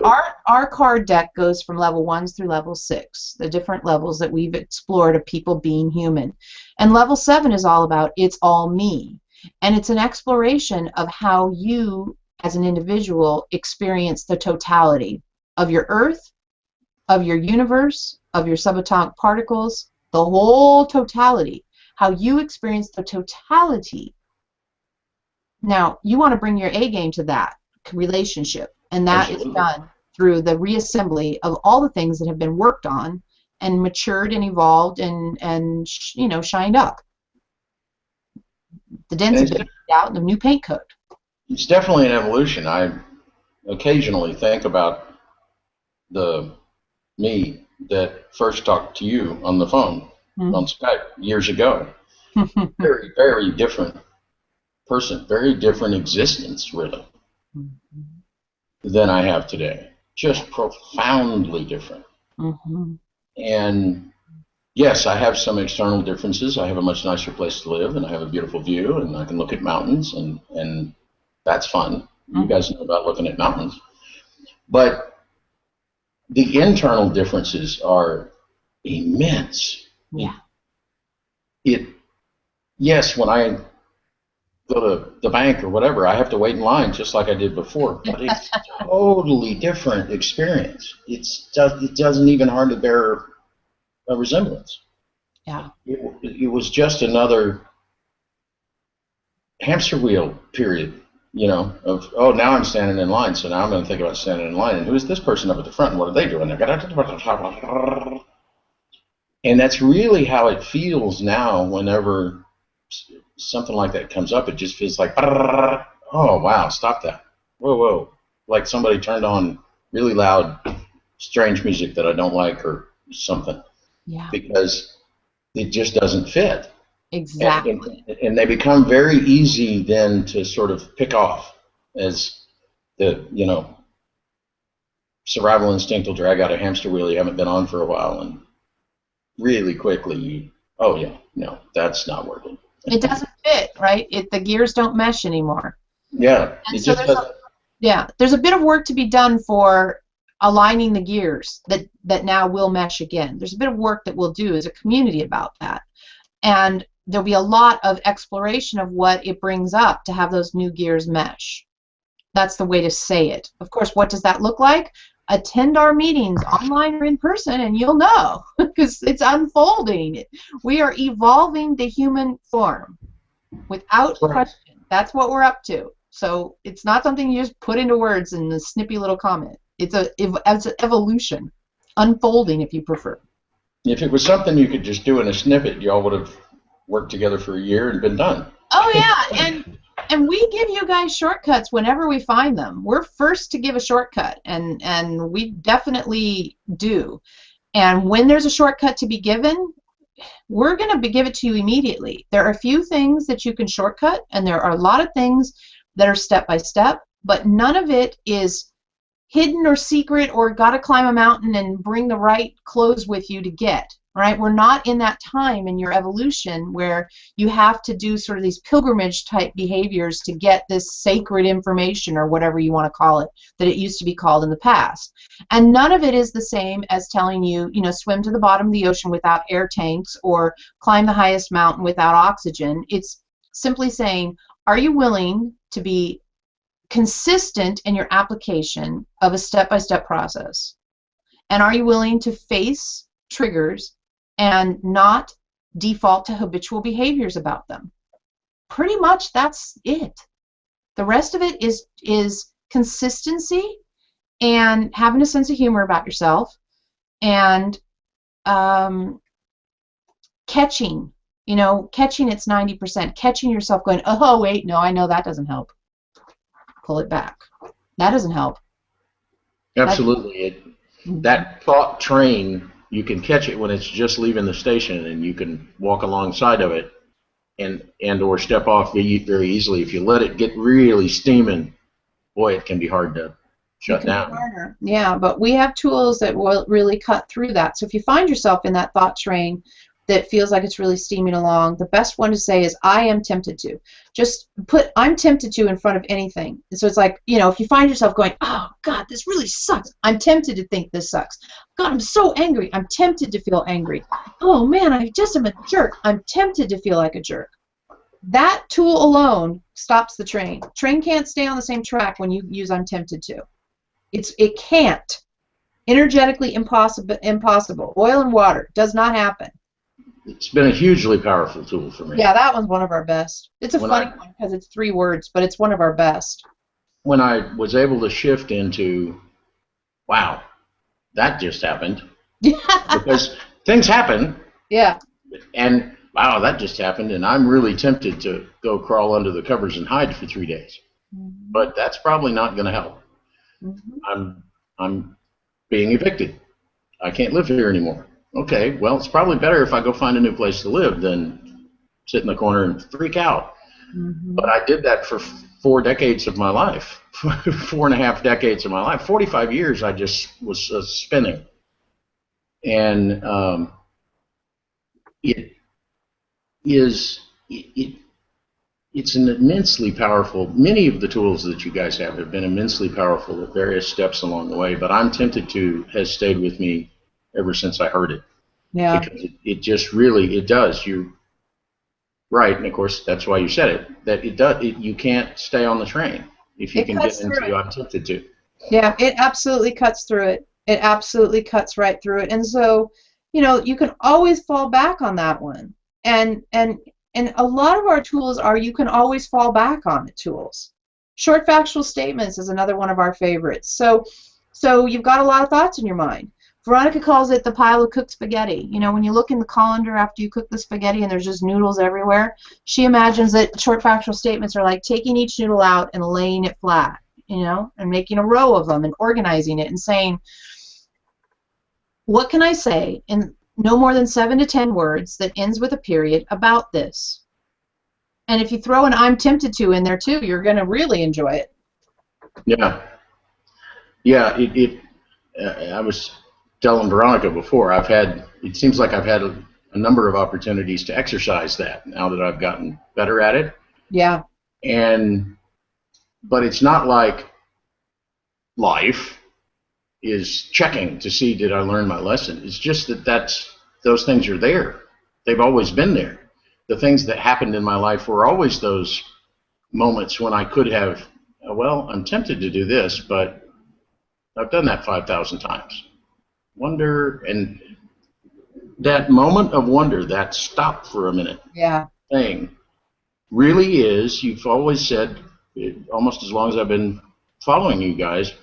Speaker 1: our card deck goes from level 1s through level 6, the different levels that we've explored of people being human. And level 7 is all about it's all me. And it's an exploration of how you, as an individual, experience the totality of your earth, of your universe, of your subatomic particles, the whole totality, how you experience the totality. Now, you want to bring your A game to that relationship. And that is done through the reassembly of all the things that have been worked on and matured and evolved and you know, shined up. The dents have been out in the new paint coat.
Speaker 2: It's definitely an evolution. I occasionally think about the me that first talked to you on the phone, on Skype years ago. Very, very different person, very different existence, really. Than I have today. Just profoundly different. And yes, I have some external differences. I have a much nicer place to live, and I have a beautiful view, and I can look at mountains, and that's fun. You guys know about looking at mountains. But the internal differences are immense.
Speaker 1: Yeah.
Speaker 2: Yes, when I go to the bank or whatever, I have to wait in line just like I did before, but it's a totally different experience. It doesn't even hardly bear a resemblance.
Speaker 1: Yeah.
Speaker 2: It was just another hamster wheel period, you know, of, oh, now I'm standing in line, so now I'm going to think about standing in line, and who's this person up at the front, and what are they doing there? And that's really how it feels now whenever something like that comes up. It just feels like, oh, wow, stop that. Whoa, whoa. Like somebody turned on really loud, strange music that I don't like or something.
Speaker 1: Yeah.
Speaker 2: Because it just doesn't fit.
Speaker 1: Exactly.
Speaker 2: And they become very easy then to sort of pick off as the, you know, survival instinct will drag out a hamster wheel you haven't been on for a while, and really quickly, oh, yeah, no, that's not working.
Speaker 1: It doesn't fit, right? The gears don't mesh anymore.
Speaker 2: Yeah.
Speaker 1: And so there's a bit of work to be done for aligning the gears that now will mesh again. There's a bit of work that we'll do as a community about that. And there'll be a lot of exploration of what it brings up to have those new gears mesh. That's the way to say it. Of course, what does that look like? Attend our meetings online or in person, and you'll know, because it's unfolding. We are evolving the human form without question. That's what we're up to. So it's not something you just put into words in a snippy little comment. It's an evolution, unfolding if you prefer.
Speaker 2: If it was something you could just do in a snippet, y'all would have worked together for a year and been done.
Speaker 1: Oh yeah, and we give you guys shortcuts whenever we find them. We're first to give a shortcut, and we definitely do. And when there's a shortcut to be given, we're going to give it to you immediately. There are a few things that you can shortcut, and there are a lot of things that are step by step, but none of it is hidden or secret or got to climb a mountain and bring the right clothes with you to get. Right? We're not in that time in your evolution where you have to do sort of these pilgrimage type behaviors to get this sacred information, or whatever you want to call it, that it used to be called in the past. And none of it is the same as telling you, swim to the bottom of the ocean without air tanks or climb the highest mountain without oxygen. It's simply saying, are you willing to be consistent in your application of a step-by-step process? And are you willing to face triggers and not default to habitual behaviors about them? Pretty much that's it. The rest of it is consistency and having a sense of humor about yourself, and catching. Catching, it's 90%. Catching yourself going, oh wait, no, I know that doesn't help. Pull it back. That doesn't help.
Speaker 2: Absolutely. That thought train, you can catch it when it's just leaving the station, and you can walk alongside of it and or step off very easily. If you let it get really steaming, boy, it can be hard to shut down.
Speaker 1: Yeah, but we have tools that will really cut through that. So if you find yourself in that thought train that feels like it's really steaming along, the best one to say is, I am tempted to. Just put I'm tempted to in front of anything. So it's like, if you find yourself going, oh, God, this really sucks. I'm tempted to think this sucks. God, I'm so angry. I'm tempted to feel angry. Oh, man, I just am a jerk. I'm tempted to feel like a jerk. That tool alone stops the train. Train can't stay on the same track when you use I'm tempted to. It can't. Energetically impossible. Oil and water does not happen.
Speaker 2: It's been a hugely powerful tool for me.
Speaker 1: Yeah, that one's one of our best. It's a funny one because it's 3 words, but it's one of our best.
Speaker 2: When I was able to shift into, wow, that just happened. Because things happen.
Speaker 1: Yeah.
Speaker 2: And, wow, that just happened, and I'm really tempted to go crawl under the covers and hide for 3 days. Mm-hmm. But that's probably not going to help. Mm-hmm. I'm being evicted. I can't live here anymore. Okay, well, it's probably better if I go find a new place to live than sit in the corner and freak out. Mm-hmm. But I did that for 4 decades of my life, 4.5 decades of my life. 45 years I just was spinning. And it's an immensely powerful, many of the tools that you guys have been immensely powerful at various steps along the way, but I'm tempted to has stayed with me ever since I heard it. Yeah. Because it just really, it does. You're right, and of course that's why you said it, that it does. You can't stay on the train if you can get into I'm tempted to.
Speaker 1: Yeah, it absolutely cuts through it. It absolutely cuts right through it. And so, you can always fall back on that one. And a lot of our tools are you can always fall back on the tools. Short factual statements is another one of our favorites. So you've got a lot of thoughts in your mind. Veronica calls it the pile of cooked spaghetti. When you look in the colander after you cook the spaghetti and there's just noodles everywhere, she imagines that short factual statements are like taking each noodle out and laying it flat, and making a row of them and organizing it and saying, what can I say in no more than 7 to 10 words that ends with a period about this? And if you throw an I'm tempted to in there too, you're going to really enjoy it.
Speaker 2: Yeah. Yeah, I was telling Veronica before, it seems like I've had a number of opportunities to exercise that now that I've gotten better at it.
Speaker 1: Yeah.
Speaker 2: But it's not like life is checking to see did I learn my lesson. It's just those things are there. They've always been there. The things that happened in my life were always those moments when I could have, well, I'm tempted to do this, but I've done that 5,000 times. Wonder, and that moment of wonder, that stop for a minute thing, really is, you've always said, almost as long as I've been following you guys,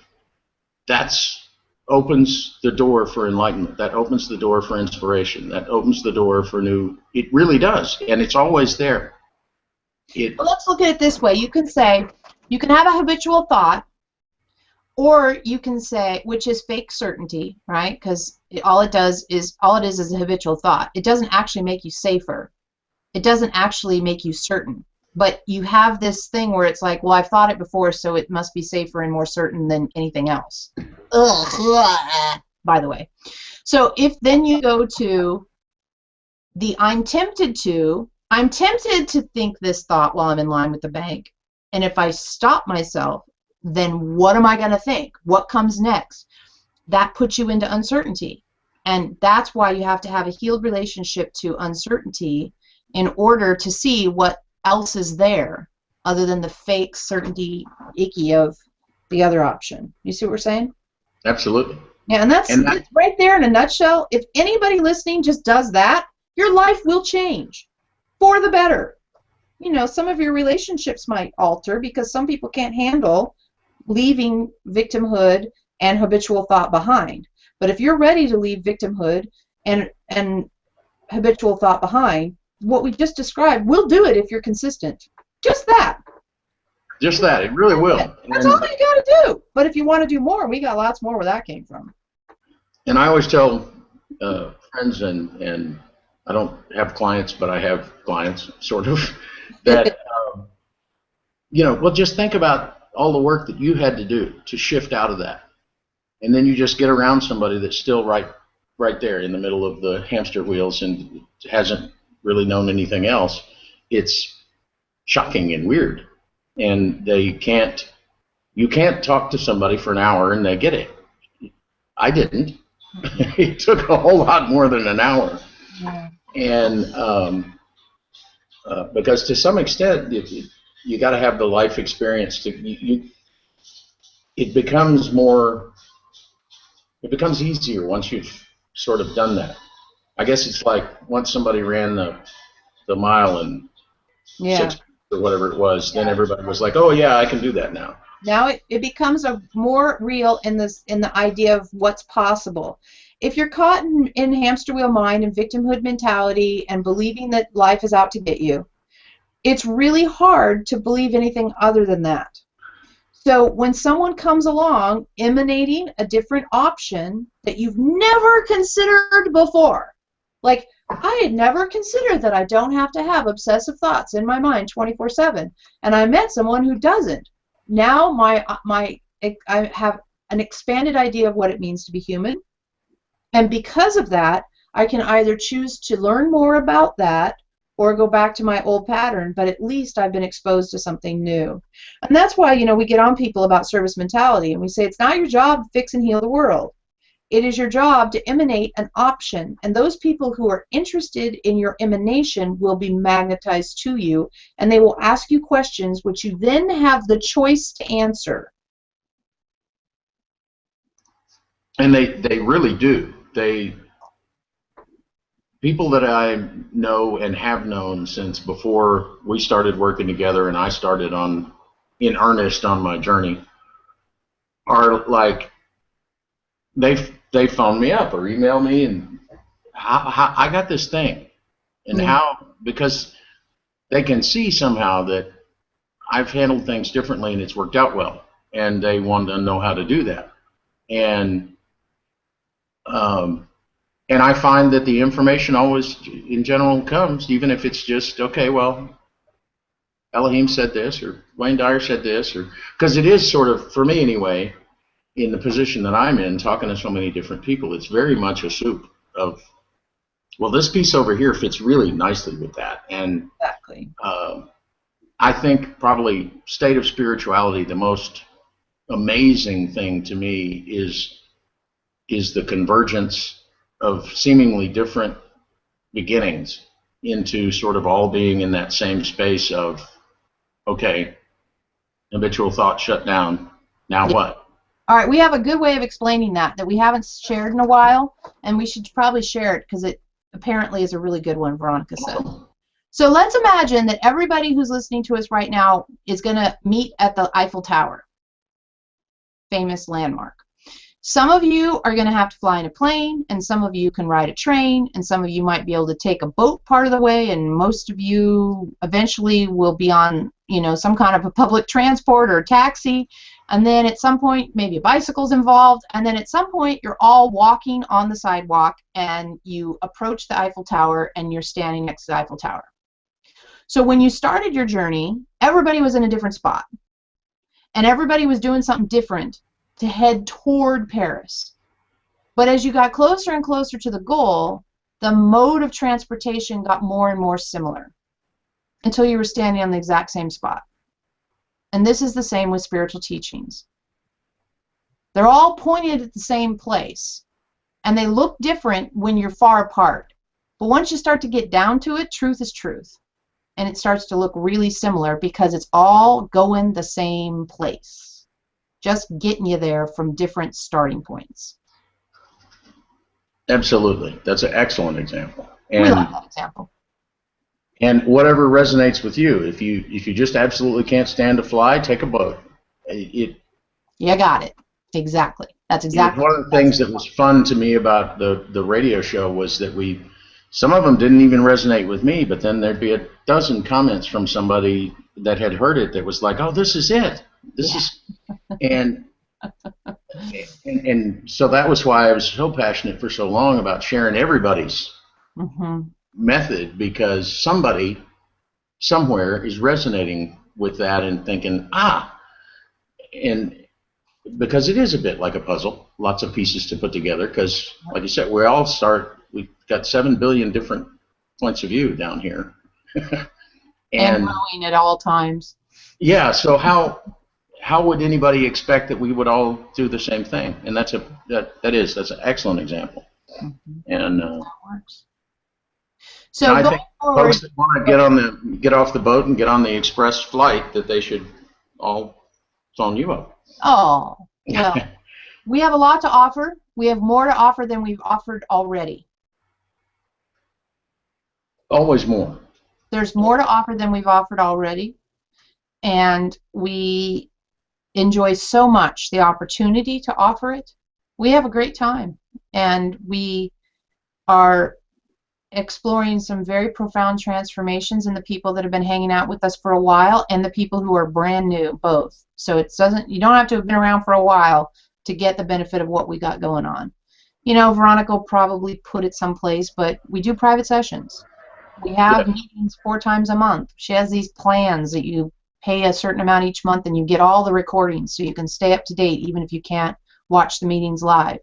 Speaker 2: that's opens the door for enlightenment. That opens the door for inspiration. That opens the door for new. It really does, and it's always there.
Speaker 1: Well, let's look at it this way. You can say, you can have a habitual thought, or you can say, which is fake certainty, right? Because all it is a habitual thought. It doesn't actually make you safer. It doesn't actually make you certain. But you have this thing where it's like, well, I've thought it before, so it must be safer and more certain than anything else. Ugh, by the way. So if then you go to the I'm tempted to think this thought while I'm in line with the bank. And if I stop myself, then what am I going to think? What comes next? That puts you into uncertainty. And that's why you have to have a healed relationship to uncertainty in order to see what else is there other than the fake certainty icky of the other option. You see what we're saying?
Speaker 2: Absolutely.
Speaker 1: Yeah, and that's right there in a nutshell. If anybody listening just does that, your life will change for the better. You know, some of your relationships might alter because some people can't handle leaving victimhood and habitual thought behind. But if you're ready to leave victimhood and habitual thought behind, what we just described, we'll do it if you're consistent. Just that.
Speaker 2: Just that. It really will.
Speaker 1: That's all you got to do. But if you want to do more, we got lots more where that came from.
Speaker 2: And I always tell friends, and I don't have clients, but I have clients, sort of, that, well, just think about all the work that you had to do to shift out of that. And then you just get around somebody that's still right there in the middle of the hamster wheels and hasn't really known anything else. It's shocking and weird. And you can't talk to somebody for an hour and they get it. I didn't. It took a whole lot more than an hour.
Speaker 1: Yeah.
Speaker 2: And because to some extent, you got to have the life experience it becomes easier once you've sort of done that. I guess it's like once somebody ran the mile in 6 minutes or whatever it was, then everybody was like, oh yeah, I can do that now.
Speaker 1: Now it becomes a more real in the idea of what's possible. If you're caught in hamster wheel mind and victimhood mentality and believing that life is out to get you, it's really hard to believe anything other than that. So when someone comes along emanating a different option that you've never considered before, like I had never considered that I don't have to have obsessive thoughts in my mind 24/7, and I met someone who doesn't. Now I have an expanded idea of what it means to be human, and because of that, I can either choose to learn more about that or go back to my old pattern, but at least I've been exposed to something new. And that's why, we get on people about service mentality, and we say it's not your job to fix and heal the world. It is your job to emanate an option, and those people who are interested in your emanation will be magnetized to you, and they will ask you questions which you then have the choice to answer.
Speaker 2: And they really do. People that I know and have known since before we started working together and I started in earnest on my journey are like, they phone me up or email me and how I got this thing, and because they can see somehow that I've handled things differently and it's worked out well, and they want to know how to do that. And I find that the information always, in general, comes, even if it's just, okay, well, Eloheim said this, or Wayne Dyer said this, or because it is sort of, for me anyway, in the position that I'm in, talking to so many different people, it's very much a soup of, well, this piece over here fits really nicely with that. And
Speaker 1: exactly.
Speaker 2: I think probably state of spirituality, the most amazing thing to me is the convergence of seemingly different beginnings into sort of all being in that same space of, okay, habitual thought shut down, now what?
Speaker 1: All right, we have a good way of explaining that we haven't shared in a while, and we should probably share it because it apparently is a really good one, Veronica said. So let's imagine that everybody who's listening to us right now is going to meet at the Eiffel Tower, famous landmark. Some of you are going to have to fly in a plane, and some of you can ride a train, and some of you might be able to take a boat part of the way, and most of you eventually will be on, you know, some kind of a public transport or taxi, and then at some point maybe a bicycle's involved, and then at some point you're all walking on the sidewalk and you approach the Eiffel Tower and you're standing next to the Eiffel Tower. So when you started your journey, everybody was in a different spot, and everybody was doing something different to head toward Paris. But as you got closer and closer to the goal, the mode of transportation got more and more similar until you were standing on the exact same spot. And this is the same with spiritual teachings. They're all pointed at the same place, and they look different when you're far apart. But once you start to get down to it, truth is truth. And it starts to look really similar because it's all going the same place, just getting you there from different starting points.
Speaker 2: Absolutely. That's an excellent example.
Speaker 1: We like that example.
Speaker 2: And whatever resonates with you. If you just absolutely can't stand to fly, take a boat. You
Speaker 1: got it. Exactly. That's exactly.
Speaker 2: One of the things that was fun to me about the radio show was that some of them didn't even resonate with me, but then there'd be a dozen comments from somebody that had heard it that was like, "Oh, this is it. This is," and so that was why I was so passionate for so long about sharing everybody's method, because somebody somewhere is resonating with that and thinking, and because it is a bit like a puzzle, lots of pieces to put together, because like you said, we've got 7 billion different points of view down here.
Speaker 1: and growing at all times.
Speaker 2: Yeah, so how would anybody expect that we would all do the same thing? And that's an excellent example. And
Speaker 1: that works. So
Speaker 2: I think folks that want to get off the boat and get on the express flight, that they should all phone you up.
Speaker 1: Oh, well, we have a lot to offer. We have more to offer than we've offered already.
Speaker 2: Always more.
Speaker 1: There's more to offer than we've offered already, and we enjoy so much the opportunity to offer it. We have a great time, and we are exploring some very profound transformations in the people that have been hanging out with us for a while and the people who are brand new, both. So you don't have to have been around for a while to get the benefit of what we got going on. You know, Veronica will probably put it someplace, but we do private sessions. We have meetings 4 times a month. She has these plans that you pay a certain amount each month and you get all the recordings so you can stay up to date even if you can't watch the meetings live.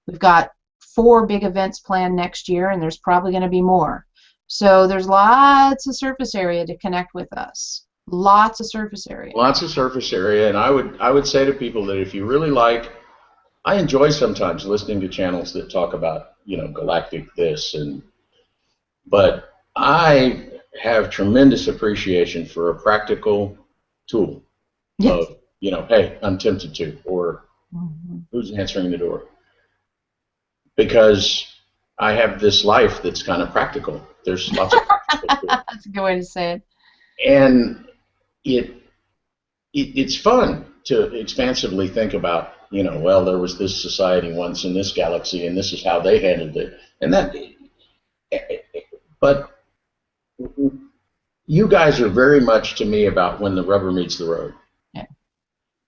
Speaker 1: We've got 4 big events planned next year, and there's probably going to be more. So there's lots of surface area to connect with us. Lots of surface area. Lots of
Speaker 2: surface area, and I would say to people that if you really I enjoy sometimes listening to channels that talk about, galactic this, but I have tremendous appreciation for a practical tool of, hey, I'm tempted to, or who's answering the door. Because I have this life that's kind of practical. There's lots of practical.
Speaker 1: That's a good way to say it.
Speaker 2: And it's fun to expansively think about, well, there was this society once in this galaxy, and this is how they handled it. But you guys are very much to me about when the rubber meets the road. Yeah.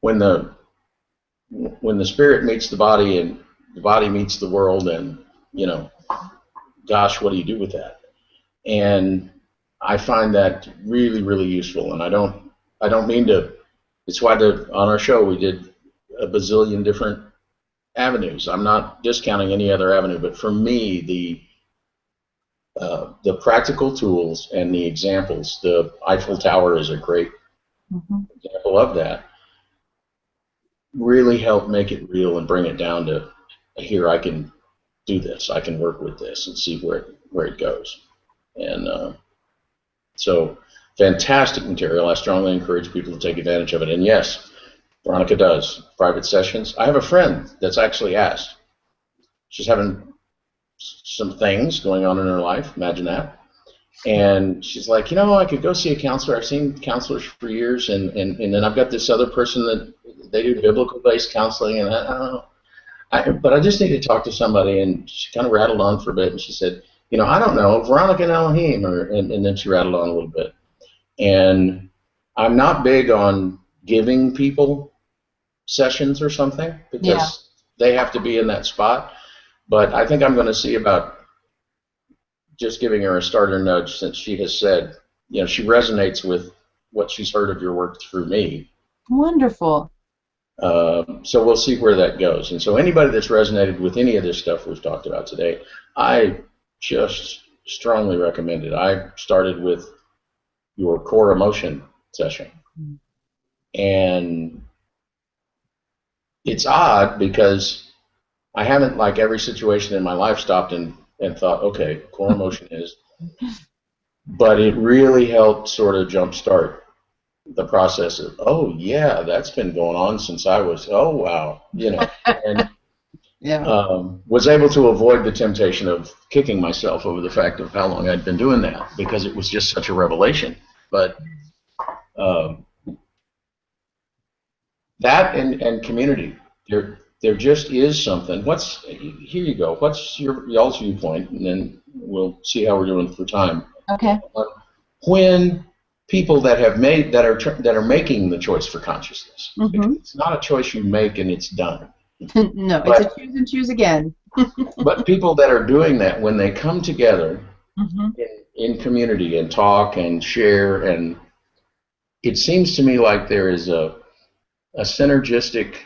Speaker 2: When the spirit meets the body and the body meets the world, and gosh, what do you do with that? And I find that really, really useful. And I don't mean to. It's why on our show we did a bazillion different avenues. I'm not discounting any other avenue, but for me, the practical tools and the examples. The Eiffel Tower is a great example of that. Really help make it real and bring it down to, here, I can do this. I can work with this and see where it goes. And so, fantastic material. I strongly encourage people to take advantage of it. And yes, Veronica does private sessions. I have a friend that's actually asked. She's having some things going on in her life. Imagine that. And she's like, I could go see a counselor. I've seen counselors for years, and then I've got this other person that they do biblical-based counseling, and I don't know. But I just need to talk to somebody, and she kind of rattled on for a bit, and she said, I don't know, Veronica and Eloheim, and then she rattled on a little bit. And I'm not big on giving people sessions or something because they have to be in that spot. But I think I'm going to see about just giving her a starter nudge, since she has said, she resonates with what she's heard of your work through me.
Speaker 1: Wonderful.
Speaker 2: So we'll see where that goes. And so anybody that's resonated with any of this stuff we've talked about today, I just strongly recommend it. I started with your core emotion session. And it's odd because I haven't, like every situation in my life, stopped and thought, okay, core emotion is. But it really helped sort of jumpstart the process of, oh yeah, that's been going on since I was, oh wow, and was able to avoid the temptation of kicking myself over the fact of how long I'd been doing that, because it was just such a revelation. But that and community, there just is something. Here you go. What's y'all's viewpoint, and then we'll see how we're doing for time.
Speaker 1: Okay.
Speaker 2: When people that are making the choice for consciousness. It's not a choice you make and it's done.
Speaker 1: No, it's a choose and choose again.
Speaker 2: But people that are doing that, when they come together in community and talk and share, and it seems to me like there is a synergistic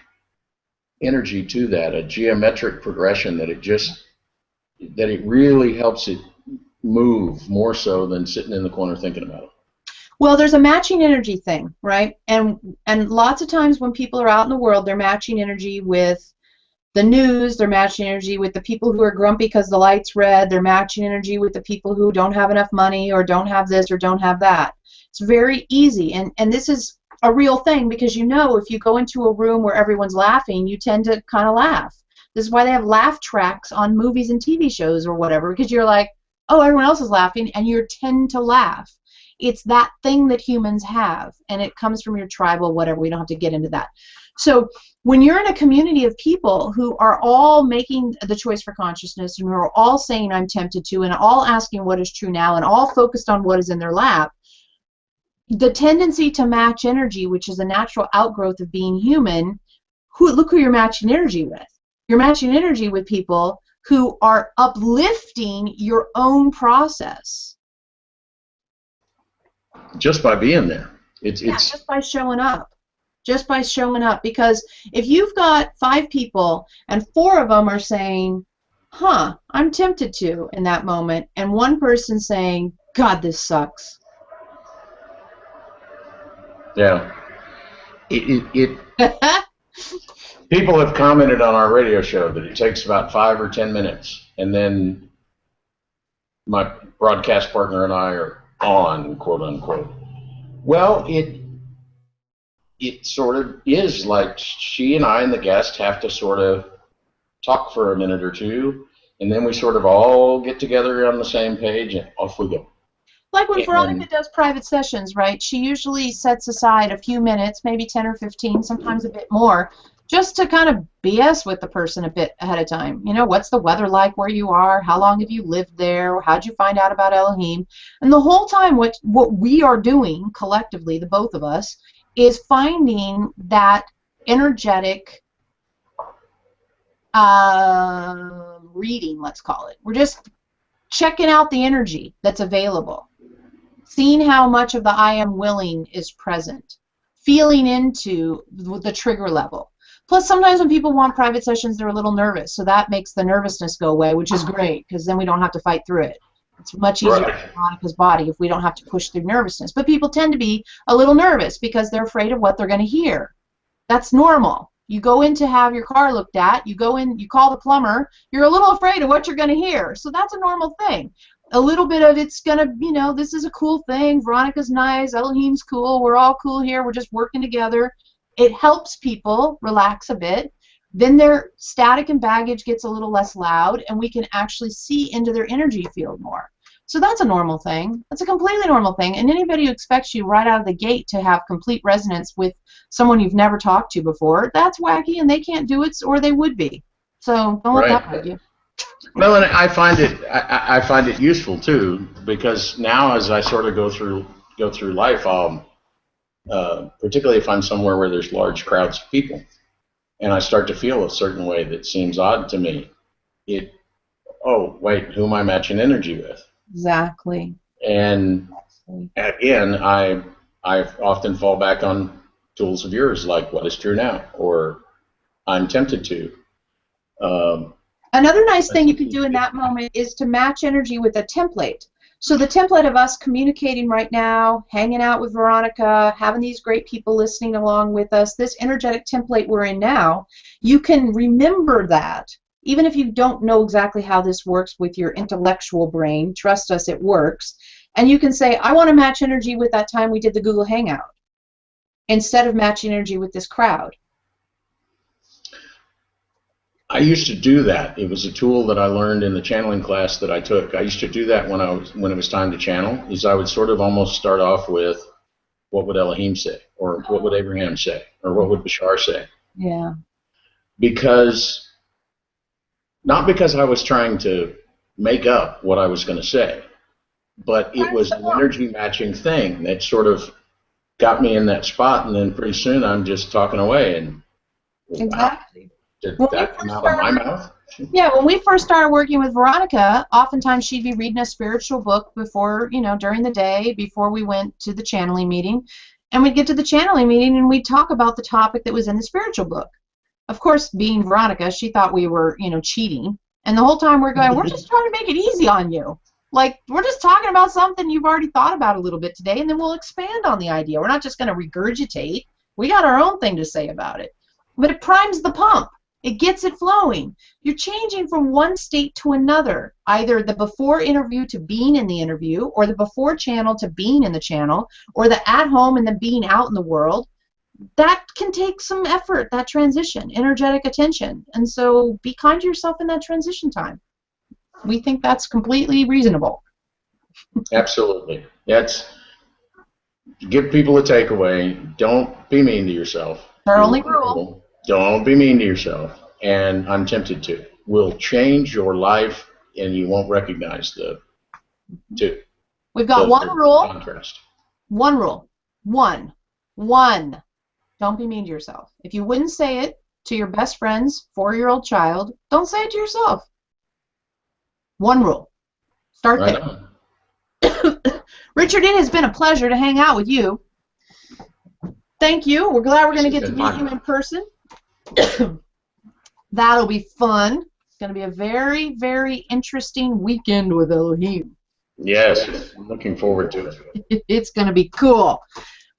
Speaker 2: energy to that, a geometric progression that it really helps it move more so than sitting in the corner thinking about it.
Speaker 1: Well, there's a matching energy thing, right? And lots of times when people are out in the world, they're matching energy with the news, they're matching energy with the people who are grumpy because the light's red, they're matching energy with the people who don't have enough money or don't have this or don't have that. It's very easy, and this is a real thing, because if you go into a room where everyone's laughing, you tend to kind of laugh. This is why they have laugh tracks on movies and TV shows or whatever, because you're like, oh, everyone else is laughing, and you tend to laugh. It's that thing that humans have, and it comes from your tribal whatever. We don't have to get into that. So when you're in a community of people who are all making the choice for consciousness, and who are all saying I'm tempted to, and all asking what is true now, and all focused on what is in their lap, the tendency to match energy, which is a natural outgrowth of being human, look who you're matching energy with. You're matching energy with people who are uplifting your own process.
Speaker 2: Just by being there.
Speaker 1: Just by showing up. Just by showing up. Because if you've got 5 people and 4 of them are saying, I'm tempted to in that moment, and one person saying, God, this sucks.
Speaker 2: Yeah. People have commented on our radio show that it takes about 5 or 10 minutes, and then my broadcast partner and I are on, quote unquote. Well, it sort of is like she and I and the guest have to sort of talk for a minute or two, and then we sort of all get together on the same page, and off we go.
Speaker 1: Like when Veronica does private sessions, right? She usually sets aside a few minutes, maybe 10 or 15, sometimes a bit more, just to kind of BS with the person a bit ahead of time. What's the weather like where you are? How long have you lived there? How'd you find out about Elohim? And the whole time what we are doing collectively, the both of us, is finding that energetic reading, let's call it. We're just checking out the energy that's available, seeing how much of the I am willing is present, feeling into the trigger level. Plus, sometimes when people want private sessions, they're a little nervous, so that makes the nervousness go away, which is great, because then we don't have to fight through it. It's much easier for Veronica's body if we don't have to push through nervousness. But people tend to be a little nervous because they're afraid of what they're going to hear. That's normal. You go in to have your car looked at, you go in, you call the plumber, you're a little afraid of what you're going to hear. So that's a normal thing. A little bit of it's going to, this is a cool thing, Veronica's nice, Elohim's cool, we're all cool here, we're just working together. It helps people relax a bit. Then their static and baggage gets a little less loud, and we can actually see into their energy field more. So that's a normal thing. That's a completely normal thing. And anybody who expects you right out of the gate to have complete resonance with someone you've never talked to before, that's wacky, and they can't do it, or they would be. So don't let that bug you.
Speaker 2: Well, and I find it useful too, because now as I sort of go through life, particularly if I'm somewhere where there's large crowds of people, and I start to feel a certain way that seems odd to me, oh wait, who am I matching energy with?
Speaker 1: Exactly.
Speaker 2: And again, I often fall back on tools of yours, like what is true now, or I'm tempted to.
Speaker 1: Another nice thing you can do in that moment is to match energy with a template. So the template of us communicating right now, hanging out with Veronica, having these great people listening along with us, this energetic template we're in now, you can remember that. Even if you don't know exactly how this works with your intellectual brain, trust us, it works. And you can say, I want to match energy with that time we did the Google Hangout, instead of matching energy with this crowd.
Speaker 2: I used to do that. It was a tool that I learned in the channeling class that I took. I used to do that when it was time to channel. Is I would sort of almost start off with, what would Elohim say, or what would Abraham say, or what would Bashar say?
Speaker 1: Yeah.
Speaker 2: Not because I was trying to make up what I was going to say, but it was an energy matching thing that sort of got me in that spot, and then pretty soon I'm just talking away, and
Speaker 1: exactly.
Speaker 2: Wow. Did that come out of my mouth?
Speaker 1: Yeah, when we first started working with Veronica, oftentimes she'd be reading a spiritual book before, during the day, before we went to the channeling meeting. And we'd get to the channeling meeting and we'd talk about the topic that was in the spiritual book. Of course, being Veronica, she thought we were, cheating. And the whole time we're going, we're just trying to make it easy on you. Like, we're just talking about something you've already thought about a little bit today, and then we'll expand on the idea. We're not just going to regurgitate. We got our own thing to say about it. But it primes the pump. It gets it flowing. You're changing from one state to another, either the before interview to being in the interview, or the before channel to being in the channel, or the at home and the being out in the world. That can take some effort, that transition, energetic attention. And so be kind to yourself in that transition time. We think that's completely reasonable.
Speaker 2: Absolutely. Give people a takeaway. Don't be mean to yourself.
Speaker 1: Our only rule.
Speaker 2: Don't be mean to yourself, and I'm tempted to. Will change your life, and you won't recognize the two.
Speaker 1: We've got one rule.
Speaker 2: Contrast.
Speaker 1: One rule. One. Don't be mean to yourself. If you wouldn't say it to your best friend's 4-year-old child, don't say it to yourself. One rule. Start there. Richard, it has been a pleasure to hang out with you. Thank you. We're glad we're going to get to meet you in person. That'll be fun. It's going to be a very, very interesting weekend with Elohim.
Speaker 2: Yes, I'm looking forward to it.
Speaker 1: It's going to be cool.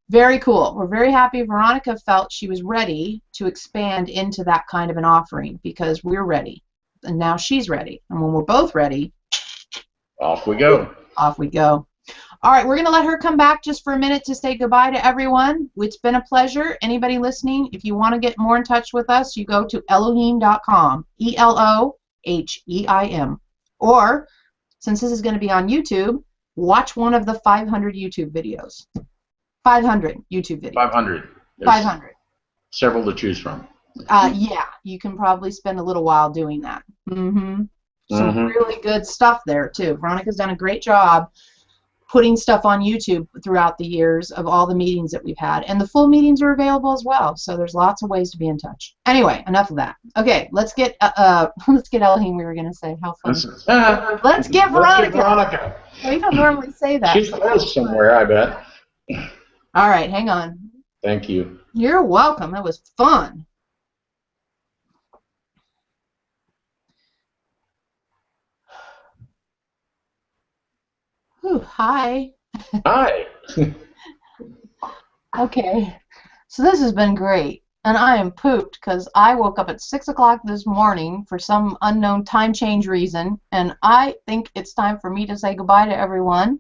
Speaker 1: Very cool. We're very happy Veronica felt she was ready to expand into that kind of an offering, because we're ready. And now she's ready. And when we're both ready,
Speaker 2: off we go.
Speaker 1: Off we go. All right, we're going to let her come back just for a minute to say goodbye to everyone. It's been a pleasure. Anybody listening, if you want to get more in touch with us, you go to Eloheim.com, Eloheim. Or, since this is going to be on YouTube, watch one of the 500 YouTube videos. 500 YouTube videos.
Speaker 2: 500. There's
Speaker 1: 500.
Speaker 2: Several to choose from.
Speaker 1: Yeah, you can probably spend a little while doing that. Some really good stuff there, too. Veronica's done a great job putting stuff on YouTube throughout the years of all the meetings that we've had. And the full meetings are available as well, so there's lots of ways to be in touch. Anyway, enough of that. Okay, let's get Elohim, we were going to say. How fun. Let's get Veronica. We don't normally say that.
Speaker 2: She's close somewhere, I bet.
Speaker 1: All right, hang on.
Speaker 2: Thank you.
Speaker 1: You're welcome. That was fun. Ooh, hi.
Speaker 2: Hi.
Speaker 1: Okay, so this has been great, and I am pooped because I woke up at 6 o'clock this morning for some unknown time change reason, and I think it's time for me to say goodbye to everyone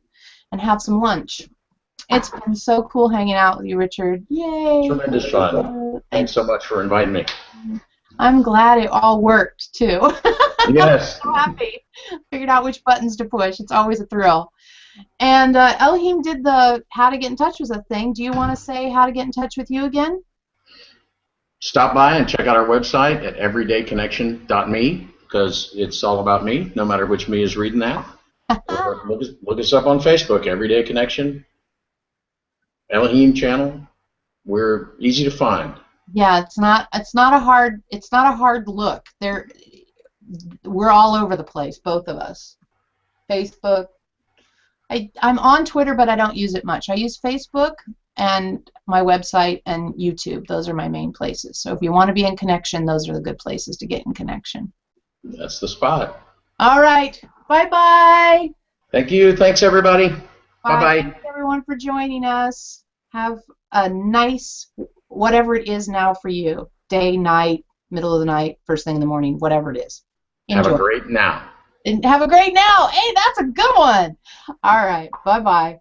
Speaker 1: and have some lunch. It's been so cool hanging out with you, Richard. Yay!
Speaker 2: Tremendous fun. Thanks so much for inviting me.
Speaker 1: I'm glad it all worked, too.
Speaker 2: Yes.
Speaker 1: I'm so happy. Figured out which buttons to push. It's always a thrill. And Elohim did the how to get in touch with us thing. Do you want to say how to get in touch with you again?
Speaker 2: stop by and check out our website at everydayconnection.me, because it's all about me, no matter which me is reading that. Look us up on Facebook, Everyday Connection, Eloheim channel. We're easy to find.
Speaker 1: Yeah, it's not a hard look. We're all over the place, both of us. Facebook. I'm on Twitter, but I don't use it much. I use Facebook and my website and YouTube. Those are my main places. So if you want to be in connection, those are the good places to get in connection.
Speaker 2: That's the spot.
Speaker 1: All right. Bye-bye.
Speaker 2: Thank you. Thanks, everybody. Bye-bye.
Speaker 1: Thanks, everyone, for joining us. Have a nice, whatever it is now for you. Day, night, middle of the night, first thing in the morning, whatever it is. Enjoy.
Speaker 2: Have a great now.
Speaker 1: And have a great now. Hey, that's a good one. All right. Bye-bye.